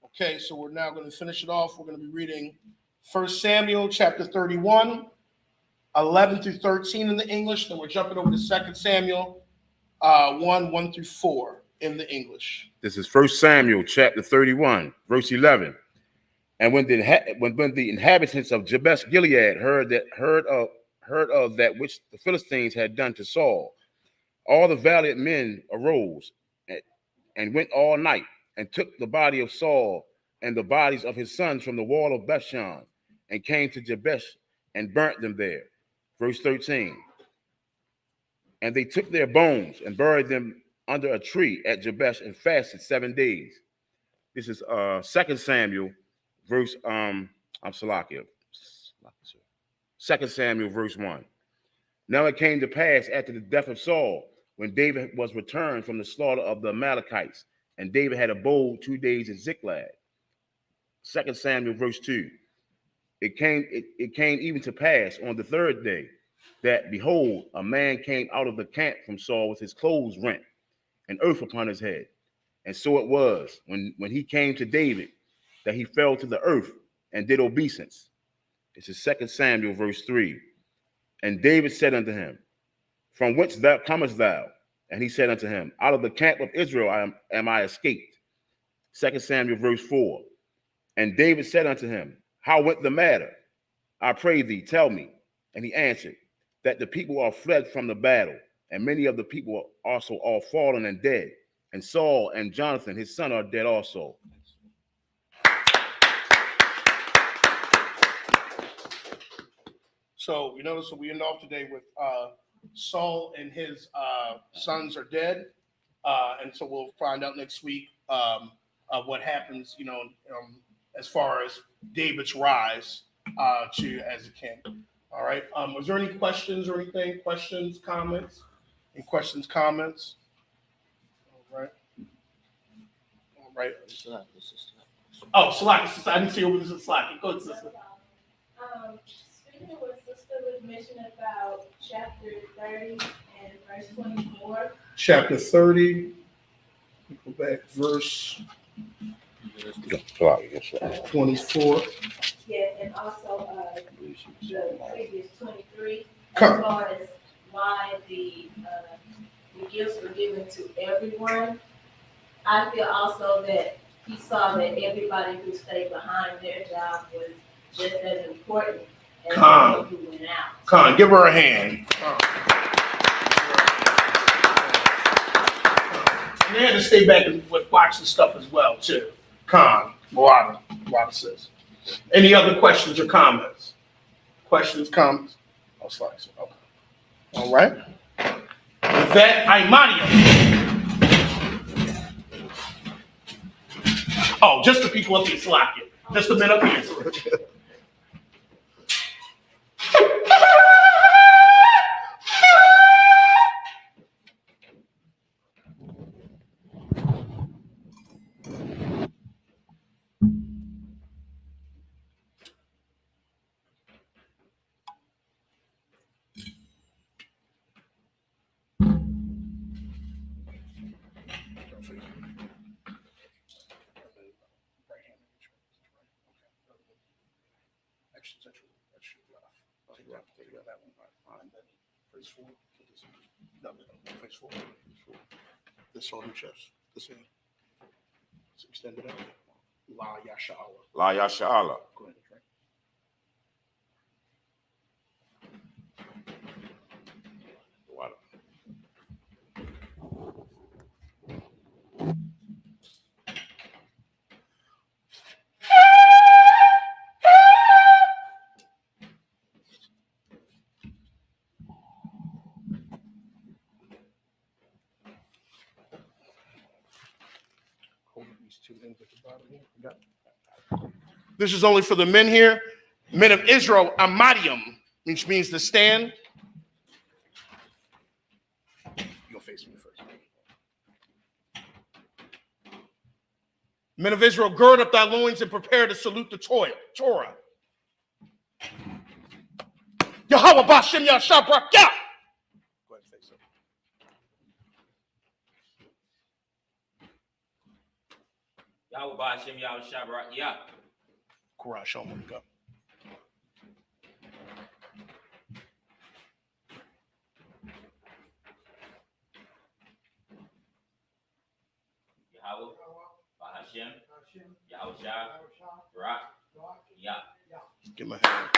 Okay, so we're now going to finish it off. We're going to be reading 1 Samuel chapter 31, 11 through 13 in the English. Then we're jumping over to 2 Samuel 1 through 4 in the English. This is 1 Samuel chapter 31, verse 11. And when the inhabitants of Jabesh Gilead heard of that which the Philistines had done to Saul, all the valiant men arose and went all night and took the body of Saul and the bodies of his sons from the wall of Bethshan and came to Jabesh and burnt them there. Verse 13. And they took their bones and buried them under a tree at Jabesh and fasted 7 days. This is 2 Samuel verse 2 Samuel verse 1. Now it came to pass after the death of Saul, when David was returned from the slaughter of the Amalekites, and David had abode 2 days at Ziklag. 2 Samuel verse 2. It came even to pass on the third day that, behold, a man came out of the camp from Saul with his clothes rent and earth upon his head. And so it was, when he came to David, that he fell to the earth and did obeisance. This is 2 Samuel verse 3. And David said unto him, From whence thou comest thou? And he said unto him, Out of the camp of Israel am I escaped. 2 Samuel verse 4. And David said unto him, How went the matter? I pray thee, tell me. And he answered, That the people are fled from the battle, and many of the people also are fallen and dead. And Saul and Jonathan, his son, are dead also. So you notice that we end off today with Saul and his sons are dead, and so we'll find out next week what happens, as far as David's rise as a king. All right. Was there any questions or anything? Questions, comments? Any questions, comments? All right. All right. Oh, Salaki, I didn't see you with Salaki. Go ahead, sister. Speaking of what sister was mentioning about chapter 30 and verse 24. Chapter 30. Go back, verse 24. Yes, and also the previous 23. Come. As far as why the gifts were given to everyone, I feel also that he saw that everybody who stayed behind their job was just as important as the one who went out. Con, give her a hand. And they had to stay back and watch the stuff as well, too. Con, Wada says. Any other questions or comments? Questions, comments? Oh, slice. Okay. All right. With that, Imanium. Oh, just the people up here slacking. Just the men up here. This on the chest. This in. It's extended out. La Yashala. La Yashala. Go ahead, Frank. Water. This is only for the men here. Men of Israel, Amadium, which means to stand. You'll face me first. Men of Israel, gird up thy loins and prepare to salute the Torah. Yahweh Bashem Yahshabrak. Go ahead and face it. Yahweh Ba'ashem Yahweh Shabrak Yah. Korah, show them where to go. Yahweh Ba'ashem Yahweh Shabrak Yah. Give him a hand.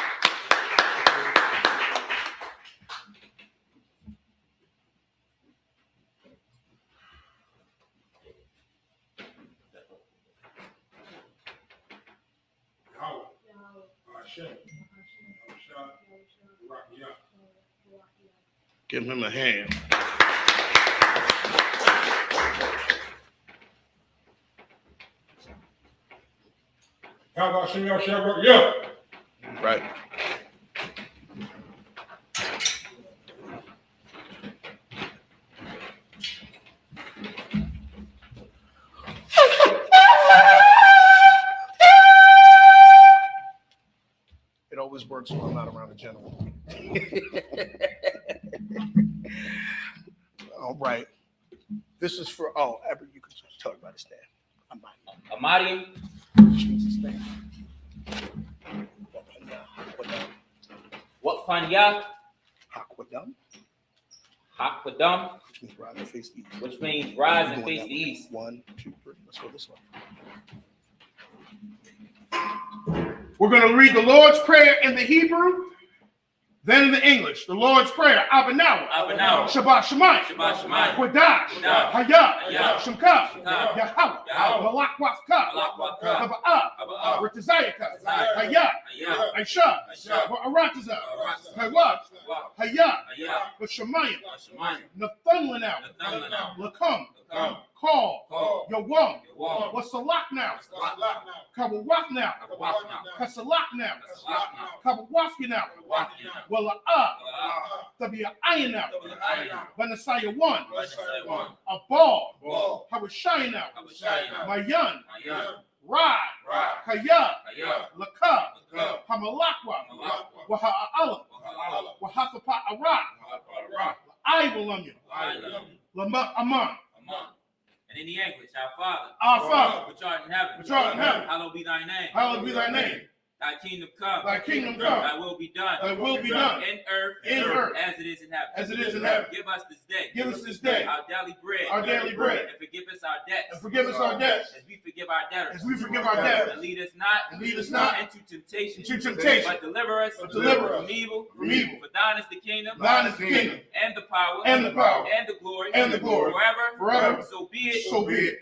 Give him a hand. Right. It always works when I'm not around a general. All right. This is for, Ever, you can talk about his name. Amadium. Which means his name. What Panya? Hakwadam, Hakwadam, which means rise and face the east. which means rise and Going face that the way. east. 1, 2, 3. Let's go this way. We're going to read the Lord's Prayer in the Hebrew, then in the English. The Lord's Prayer, Abanawa, Abanawa, Shabbat Shemayim, Shabbat Shemayim, Quadash, Quadash, Hayah, Hayah, Shemka, Shemka, Yahweh, Yahweh, Malak Wafka, Malak Wafka, Haba'ah, Haba'ah, Ritazayaka, Ritazayaka, Hayah, Hayah, Aisha, Aisha, Arataza, Arataza, Hayah, Hayah, Hayah, Shemayim, Shemayim, Nathunlanau, Nathunlanau, Lakum, Lakum, Call, Yawam, Yawam, Wasalak now, Salak now, Kabawak now, Kabawak now, Kasalak now, Kasalak now, Kabawafki now, Kabawaki now, Wala'ah, Wala'ah, Tabi'ayin now, Tabi'ayin now, Vanasaya 1, Vanasaya 1, a ball, Ball, Habashai now, Habashai now, Mayan, Mayan, Rad, Rad, Kaya, Hayah, Laka, Laka, Hamalakwa, Malakwa, Waha'ala, Wahala, Wahakapa Arak, Wahala, I will on you, Wahala, Lama Aman, Aman. And in the English, our Father, our Father, which art in heaven, which art in heaven, hallowed be thy name. hallowed be thy name. Thy kingdom come. Thy kingdom come. Thy will be done. Thy will be done In earth. as it is in heaven. as it is in heaven. Give us this day. Give us this day Our daily bread. our daily bread. And forgive us our debts. And forgive us our debts As we forgive our debtors. as we forgive our debtors. And lead us not. Into temptation. Into temptation. But deliver us. From evil. From evil. For thine is the kingdom. Thine is the kingdom. And the power. And the power. And the glory. And the glory. Forever. Forever. So be it. So be it.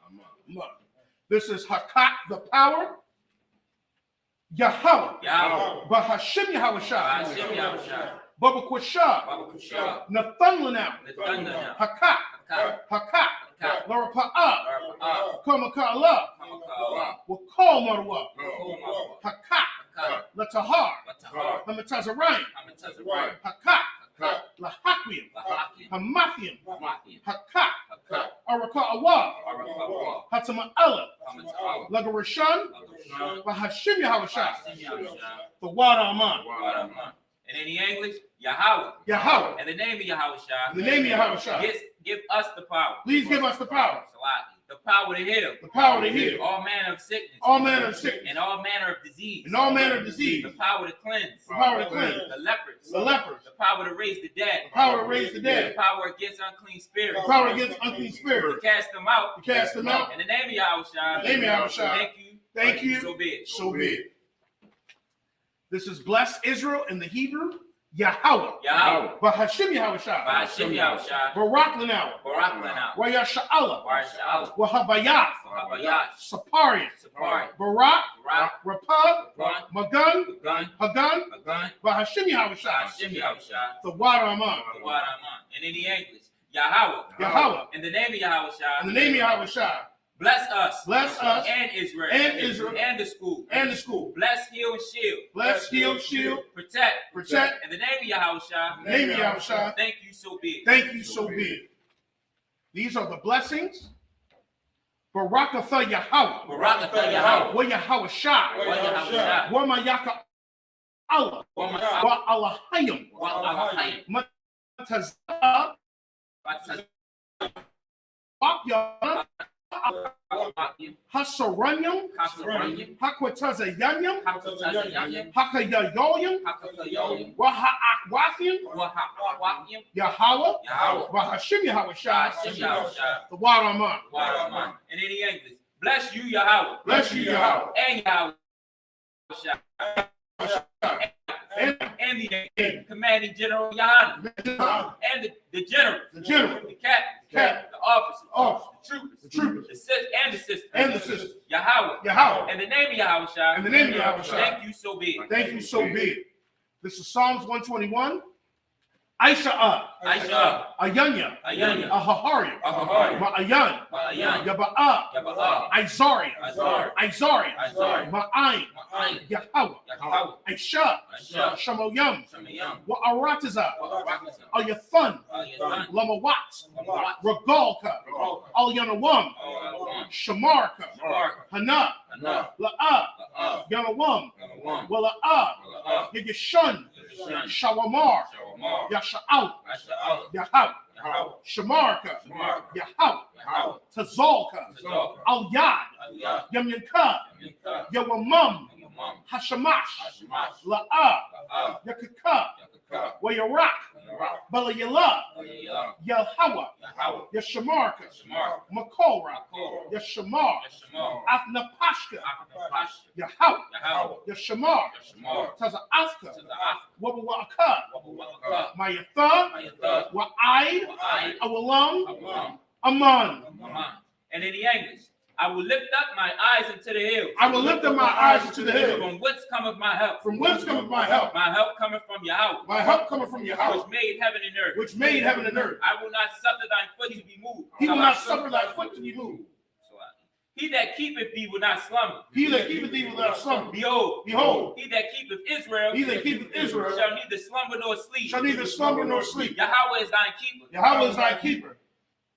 Amen. This is Hakat, the power. Yahweh. Yahweh. Bahashim Yahushua. Hashem Yahushua. Baba Kwashah. Baba Kusha. Nathunlanam. Nathunlanam. Hakat. Hakat. Hakat. Hakat. Larapa'ah. Larapa'ah. Kamakala. Kamakala. Wakal Marwa. Kamakala. Hakat. Hakat. Latahar. Latahar. Hamatazarayim. Hamatazarayim. Hakat. Hakat. Lahakim. Lahakim. Hamathiim. Hamathiim. Hakat. Hakat. Araka'awah. Araka'awah. Hatama'ala. Hamata'ala. Lagarashan. Lagarashan. Bahashim Yahushua. Hashem Yahushua. The Wada Aman. Wadaman. And in the English, Yahweh. Yahweh. And the name of Yahushua. In the name of Yahushua. Give us the power. Please give us the power. The power to heal. The power to heal. All manner of sickness. All manner of sickness. And all manner of disease. And all manner of disease. The power to cleanse. The power to cleanse. The lepers. The lepers. The power to raise the dead. The power to raise the The dead. power against unclean spirits. The power against unclean To spirits. cast them out. To cast them out. In the name of Yahushua. In the name of Yahushua. Thank you. Thank you. So be it. So be it. This is bless Israel in the Hebrew. Yahweh. Yahweh. Bahashim Yahushua. Hashem Yahushua. Barak Lanawa. Barak Lanawa. Wayasha'ala. Warsha'ala. Wahabayah. Wahabayah. Saparian. Sapari. Barak. Barak. Rapab. Gun. Magun. Gun. Hagun. Gun. Bahashim Yahushua. Hashem Yahushua. The Wada Aman. The word Aman. And in the English, Yahweh. Yahweh. In the name of Yahushua. In the name of Yahushua. Bless us. Bless us. And Israel. And Israel. And the school. And the school. Bless, heal, and shield. Bless, heal, shield, Protect. protect. In the name of Yahushua. In the name of Yahushua. Thank you, so be it. Thank you, so be it. These are the blessings. Barakatha Yahweh. Barakatha Yahweh. Wa Yahweh Shai. Wa Yahweh Shai. Wa Mayaka Allah. Wa Mayaka. Wa Allahayim. Wa Allahayim. Matazah. Bakyana. Hasaranyam. Hasaranyam. Hakwatazayanyam. Hakatazayanyam. Hakayayoyam. Hakatayoyim. Waha'akwathyam. Waha'akwathyim. Yahweh. Yahweh. Bahashim Yahweh Shai. Hashem Yahushua. The Wada Aman. Wadaman. And in the English, bless you, Yahweh. Bless you, Yahweh. And Yahushua. And the commanding general Yahweh. And the general. The general. The captain. The officers. The troopers. The troopers. The sisters. And the sisters. Yahweh. Yahweh. In the name of Yahushua. In the name of Yahushua. Thank you, so be it. Thank you, so be it. This is Psalms 121. Isupk. Isupk. Ayanya. Ayanya. Ahahariam. Ahahariam. Ma'ayan. Ma'ayan. Yaba'ah. Yaba'ah. Isariam. Isariam. Isariam. Isariam. Ma'ayin. Ma'ayin. Yahweh. Yahweh. Aisha. Aisha. Shamoyam. Shamayam. Wa'aratiza. Wa'arakazah. Ayathun. Ayathun. Lamawat. Lamawat. Regalka. Regalka. Alyanawam. Alyanawam. Shamarka. Shamarka. Hana. Hana. La'ah. La'ah. Yanawam. Yanawam. Wala'ah. Wala'ah. Yagishun. Yagishun. Shawamar. Shawamar. Yasha'al. Yasha'al. Yahweh. Yahweh. Shamarka. Shamarka. Yahweh. Yahweh. Tazalka. Tazalka. Al-Yad. Al-Yad. Yamyanka. Yamyanka. Yawamam. Yamamam. Hashamash. Hashamash. La'ah. La'ah. Yakaka. Yakaka. Wayarak. Yarak. Balayala. Balayala. Yahweh. Yahweh. Yashamarka. Shamarka. Makora. Makor. Yashamar. Yashamar. Athnapashka. Akapashka. Yahweh. Yahweh. Yashamar. Yashamar. Taza'afka. Taza'af. Wabawaka. Wabawaka. Mayatha. Mayatha. Wa'ai. Wa'ai. Awalam. Awalam. Aman. Aman. And in the English, I will lift up my eyes into the hills. I will lift up my eyes into the hills. From whence cometh my help? From whence cometh my help? My help cometh from Yahweh. My help cometh from Yahweh, Which made heaven and earth. which made heaven and earth. I will not suffer thine foot to be moved. He will not suffer thy foot to be moved. He that keepeth thee will not slumber. He that keepeth thee will not slumber. Behold, Behold, he that keepeth Israel, he that keepeth Israel shall neither slumber nor sleep. shall neither slumber nor sleep. Yahweh is thine keeper. Yahweh is thy keeper.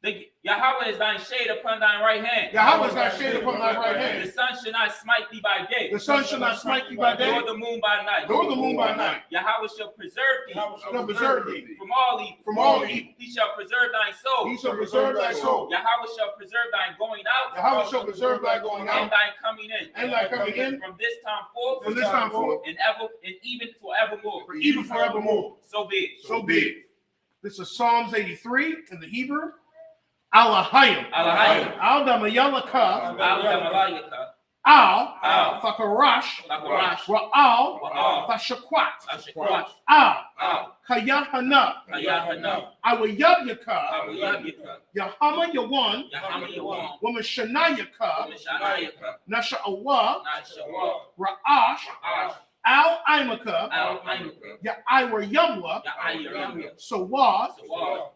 Yahweh is thine shade upon thine right hand. Yahweh is thy shade upon thy right The hand. sun shall not smite thee by day, The sun shall not smite thee by day, nor the moon by night. nor the moon by night. Yahweh shall preserve thee Shall preserve thee from all evil. from all evil. He shall preserve thine soul. He shall preserve thy soul. Yahweh shall preserve thine going out Yahweh shall preserve thy going and out thine coming in. and thy coming in From this time forth from this time forth, and even forevermore. for even forevermore. So be it. So be it. This is Psalms 83 in the Hebrew. Alahayim. Alahayim. Al Damayalaka. Al-Damalaka. Al Al. Fakarash. Fakarash. Ra'al. Ra'al. Fashakwat. Ashekwat. Al. Al. Kayahana. Kayahana. Awayabyaka. Awiyabika. Yahama Yawan. Yahama Yawan. Womashanayaka. Mishanayaka. Nasha Awa. Nashawa. Ra'ash. Ash. Al Imaka. Al-Aimaka. Ya'ira Yamwa. Ya'ayarama. Sawa. Sawa.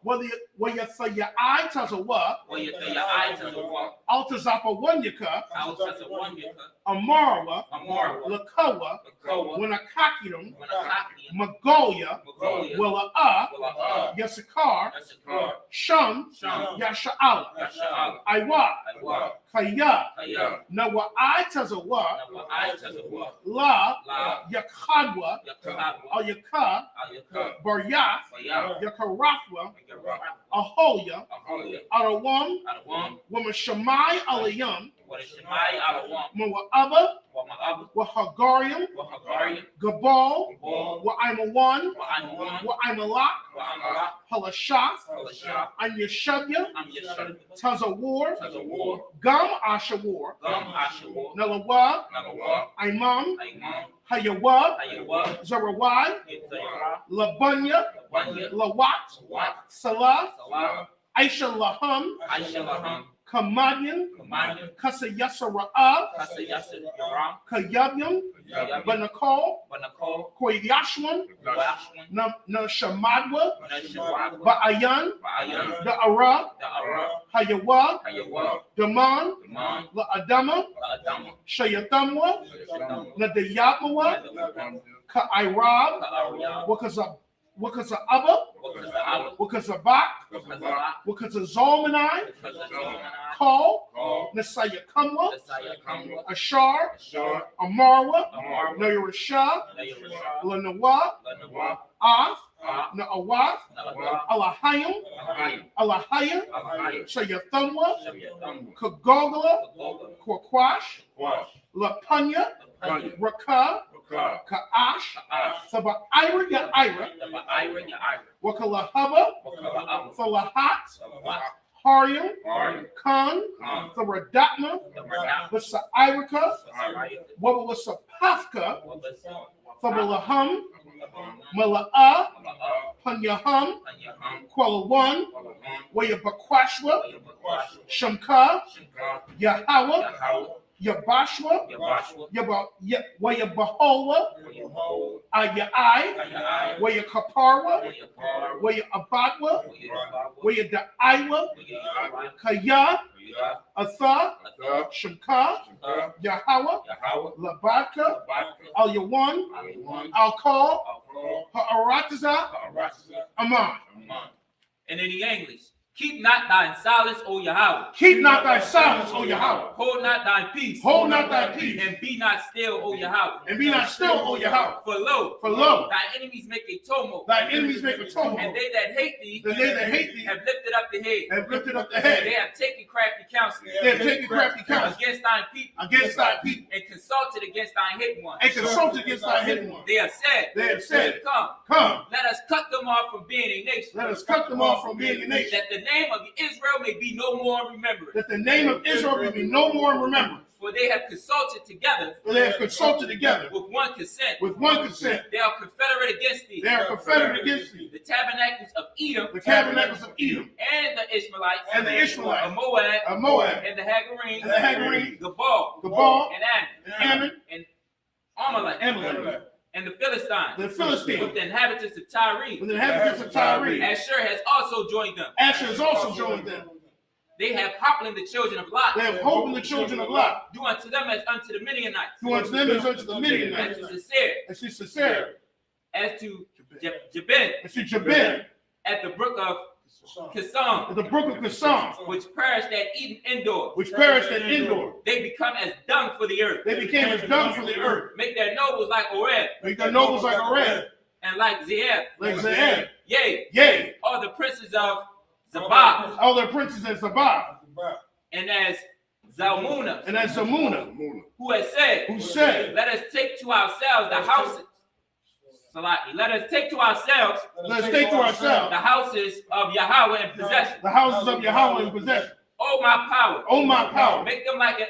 Wayasaya I Tazawa. Wayatayaitazawa. Altazapa Wanyaka. Altazawanyaka. Amarawa. Amara. Lakawa. Lakawa. Wanakakinum. Wanakaki. Magoya. Magoya. Willa'a. Wala'a. Yasakar. Yasakar. Sham. Sham. Yasha'ala. Yasha'ala. Iwa. Iwa. Kaya. Kaya. Nawa I Tazawa. Nawa'aitazawa. La. La. Yakadwa. Yakadwa. Ayaka. Ayaka. Baryath. Bayah. Yakarafwa. Yakarafwa. Ahoya. Ahoya. Arawam. Adawam. Womashamai Alayam. Wadashemai Adawam. Mwa'aba. Wama'ab. Wahagarium. Wahagarium. Gabal. Gabal. Wa'aimawan. Wa'aimawan. Wa'aimalak. Wa'amalak. Halashath. Halashah. Anyashabya. Yeshua. Tazawar. Tazawar. Gam Ashawar. Gam Ashawar. Nalawa. Nagawa. Imam. Imam. Hayawa. Ayawa. Zarawai. Zayara. Labunya. Banya. Lawat. Wat. Salah. Salah. Aisha Laham. Aisha Laham. Kamadian. Kamanya. Kasayasara'a. Kasa Yasir Yaram. Kayabyam. Yayab. Banakal. Banakol. Koyashwan. Washwan. Nashamadwa. Nashawag. Ba'ayan. Ba'ayan. Da'ara. Da'ara. Hayawa. Hayawa. Daman. Daman. La'adama. La'adama. Shayatamwa. Shadam. Nadayatmawa. Nadawam. Ka'irab. Ka'ariyah. Wakaza Abba. Wakaza'ala. Wakaza Bak. Wakaza'ala. Wakaza Zalmanai. Wakaza'ala. Call. Call. Nasaya Kamwa. Nasaya Kamwa. Ashar. Ashar. Amarwa. Amarwa. Nayarashah. Nayarashah. Lanawa. Lanawa. Af. Ah. Na'awath. Na'awa. Alahayim. Alahayim. Alahaya. Alahayim. Shayathamwa. Shayatam. Kagogla. Kagoga. Kwakwash. Kwash. Lapanya. Panya. Raka. Raka. Ka'ash. Ka'ash. Saba Ira Ya'ira. Ira. Ya'ira. Wakalahaba. Wakala'am. Salahat. Salahat. Haryam. Haryam. Khan. Khan. Sabadatma. Sabadatma. Vasa'irika. Sarayaka. Wabawasapafka. Wabasa. Sabalaham. Wabaham. Mala'a. Mala'ah. Panyaham. Panyaham. Kwalawan. Walaham. Wayabakwashwa. Wayabakwash. Shamka. Shimka. Yahweh. Yahweh. Yabashwa. Yabashwa. Wayabahola. Wayaho. Ayai. Ayai. Wayakarparwa. Wayapar. Wayabadwa. Wayababa. Wayadaiwa. Wayababa. Kaya. Wayah. Atha. Atha. Shimka. Shimka. Yahweh. Yahweh. Labadka. Labadka. Al Yawan. Aliwan. Al Kal. Alcohol. Ha'arataza. Arasa. Aman. Aman. And in the English, keep not thine silence, O Yahweh. Keep not thy silence, O Yahweh. Hold not thine peace. Hold not thy peace. And be not still, O Yahweh. And be not still, O Yahweh. For lo, thy enemies make a tumult. Thy enemies make a tumult. And they that hate thee, And they that hate thee have lifted up the head. have lifted up the They head. have taken crafty counsel. They have taken crafty counsel Against thine people. against thy people. And consulted against thine hidden ones. And consulted against thy hidden one. They have said, They have said, Come, Come, let us cut them off from being a nation. let us cut them off from being a nation. That the name of Israel may be no more remembered. That the name of Israel may be no more in remembrance. For they have consulted together For they have consulted together with one consent. with one consent. They are confederate against thee. They are confederate against thee. The tabernacles of Edom The tabernacles of Edom and the Ishmaelites and the Ishmaelites of Moab of Moab and the Hagarenes and the Hagarenes, Gabal Gabal and Ammon and and Amalek Amalek, and the Philistines the Philistines, with the inhabitants of Tyre. with the inhabitants of Tyre. Asher has also joined them. Asher has also joined them. They have Hoplin the children of Lot. They have hope in the children of Lot. Do unto them as unto the Midianites. Do unto them as unto the As Midianites. to Sisera. As to Sisera. As to Jabin As to Jabin. at the brook of Kasam, the brook of Kasam, which perished at Eden indoor. which perished at Endor. They become as dung for the earth. They became as dung for the earth. Make their nobles like Oreb, Make their nobles like a red, and like Zeeb. like Zeeb. Yea, Yea, all the princes of Zabah, all their princes and Sabbath, and as Zalmunna, and as Zamuna, who has said, who said, let us take to ourselves the houses. Salaki, let us take to ourselves let us take to ourselves the houses of Yahweh in possession. the houses of Yahweh in possession. Oh my power, Oh my power, make them like a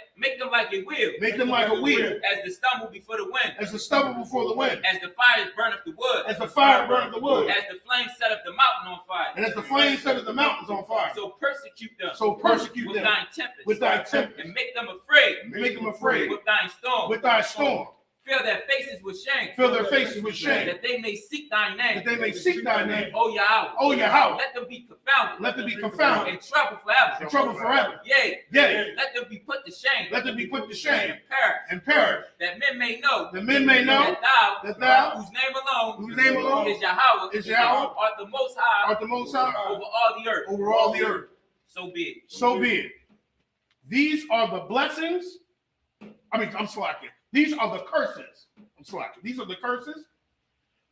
wheel, make them like a wheel, as the stumble before the wind, as the stubble before the wind, as the fires burn up the wood, as the fire burneth the wood, as the flames set up the mountain on fire. and as the flames set the mountains on fire. So persecute them So persecute with them thine tempest, with thy tempest, and make them afraid make them afraid with thine storm. with thy storm. Fill their faces with shame, Fill their faces with shame, that they may seek thy name. that they may seek thy name. O Yahweh, O Yahweh, let them be confounded, let them be confounded, in trouble forever. in trouble forever. Yea, Yea, let them be put to shame, let them be put to shame and perish, and perish, that men may know that men may know that thou, that thou, whose name alone whose name alone is Yahweh, is Yahweh, art the most high art the most high over all the earth. over all the earth. So be it. So be it. These are the blessings. I'm slacking. These are the curses. I'm slacking. These are the curses.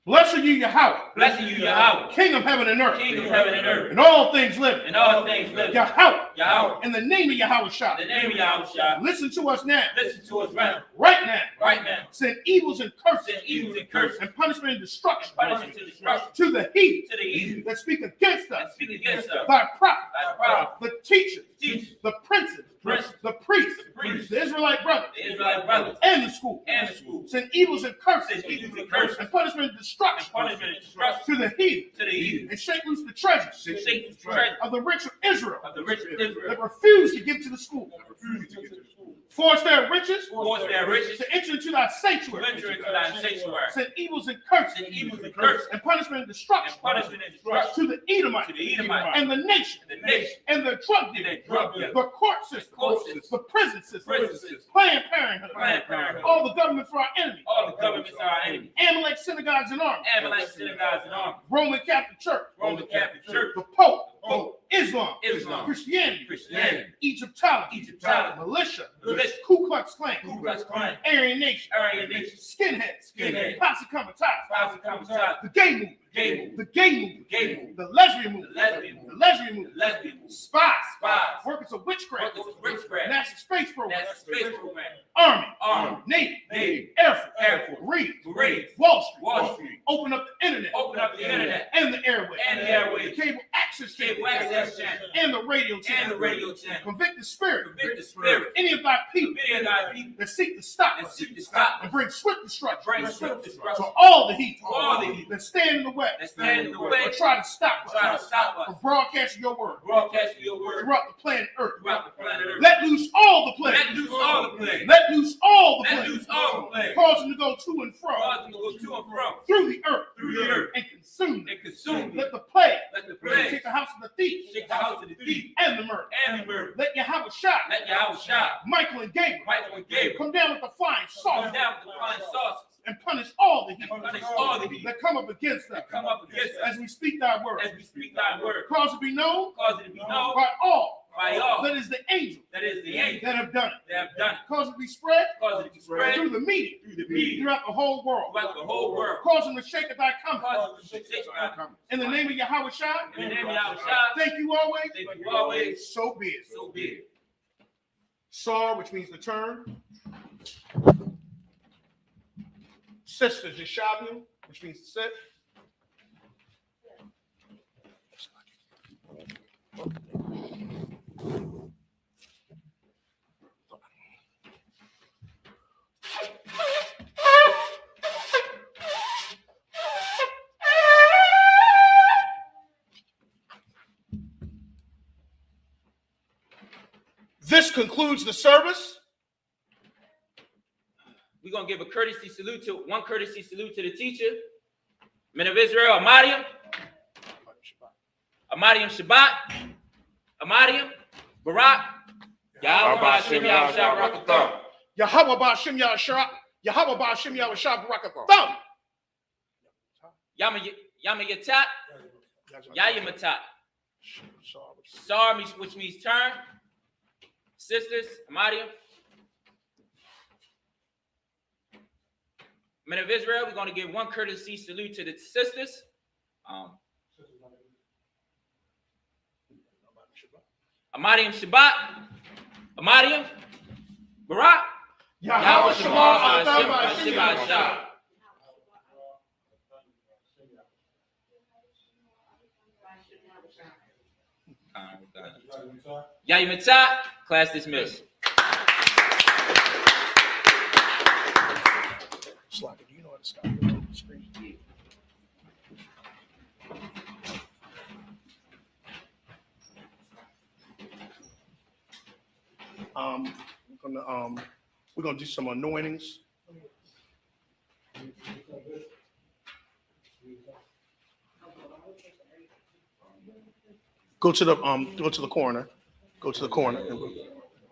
Blessed you, Yahweh. Blessed you, Yahweh, King of heaven and earth. King of heaven and earth, And all things living. and all things living. Yahweh. Yahweh, In the name of Yahweh in Shah. the name of Yahweh, Listen to us now. listen to us right Right now. now. Send evils and curses. Send evils and curses, And punishment and destruction. punishment to destruction, To the heathen to the heathen that speak against that us. speak against us. Thy prophets. Thy prophet, The teachers. teachers, The princes. princes, The priests. the priests, The Israelite brothers. the Israelite brothers, And the school. and the schools. Send evils and curses. Send evils and curses, And punishment and and destruction. punishment and destruction To the heathen. to the heathen. And shake loose the treasures. Shake the treasure Of the rich of Israel. of the rich of Israel. That refuse to give to the school. Force their riches. Force their riches To enter into thy to sanctuary. enter into thy sanctuary. Send evils and curses. Send evils and curses, And punishment and and destruction. punishment and destruction To the Edomite. to the Edomite, And the nation. and the nation, And the drug and dealer. the drug dealer, The court system. court system, The prison system. prison system, Planned Parenthood. Planned Parenthood, All the governments for our enemies. all the governments are our enemies. Amalek synagogues and armies. Amalek synagogues and armies, Roman Catholic Church. Roman Catholic Church, The Pope. Pope, Islam. Islam, Christianity. Christianity, Egyptology. Egyptology, Militia. militia, Ku Klux Klan. Ku Klux Klan, Aryan Nation. Aryan Nation, Skinheads. Skinheads. Posse Comitatus. Posse Comitatus, The gay movement. gay movement, The gay movement. gay movement, The lesbian movement. the lesbian The movement, lesbian the movement. lesbian movement, Spies. spies, Workers of witchcraft. workers of witchcraft, NASA space program. NASA space program, Army. army, Navy. Navy, Air Force. Air Force, Marines. Marines, Wall Street. Wall Street, Open up the internet. open up the internet And the airways. and the airways, Cable access channel. cable access channel, And the radio and channel. the radio channel. Convict the spirit. Convict the spirit, Any of thy people many of thy people that seek to stop that us seek to stop and us, bring swift destruction bring swift to destruction all the heat all the heathen that stand in the way that stand in the way, or try to stop try to us stop from us, broadcasting your word broadcasting your word throughout the planet Earth. throughout the planet Earth. Let loose all the plagues. Let loose all the plagues. Let loose all the Let plagues. loose all the plagues. Cause them to go to and fro Cause them to go to and fro through the earth through the earth and consume them. and consume them. Let the plague Let the take plague the house of the thief shake the house of the thief and the murder. and the murder. Let Yahweh shine. Let Yahweh shine. Michael and Gabriel Michael and Gabriel come down with the flying come saucer down with the flying saucers and punish all the heat and punish all the heat that come up against us that come up against us as we speak thy word. as we speak thy word. Cause it be known Cause it to be known by all by all that is the angel that is the angel that have done it. that have done it. Cause it to be spread Cause it to be spread through the media through the media throughout the whole world. throughout the whole world. Cause them to shake at thy coming. Cause it to shake thy coming. In the name of Yahweh Shai, In the name of Yahweh Shai, thank you always. thank you always. So be it. So be it. Sar, which means to turn. Sister Jeshabium, which means to sit. This concludes the service. We're gonna give a courtesy salute to the teacher, men of Israel, Amadium Shabbat, Amadium, Barak, Yahweh Ba'Shem Yahushua Barakatham. Yahweh Ba'Shem Yahushua, Yahweh Ba'Shem Yahushua Barakatham. Yama Yatat, Yaya Matat, Sar, which means turn. Sisters, Amadium. Men of Israel, we're going to give one courtesy salute to the sisters. Amadium Shabbat. Amadium. Barak. Yahweh Shema Hashem Hashem Hashem. Yayimitah, class dismissed. Slacker, do you know how to stop the screen? We're gonna do some anointings. Go to the corner. Go to the corner.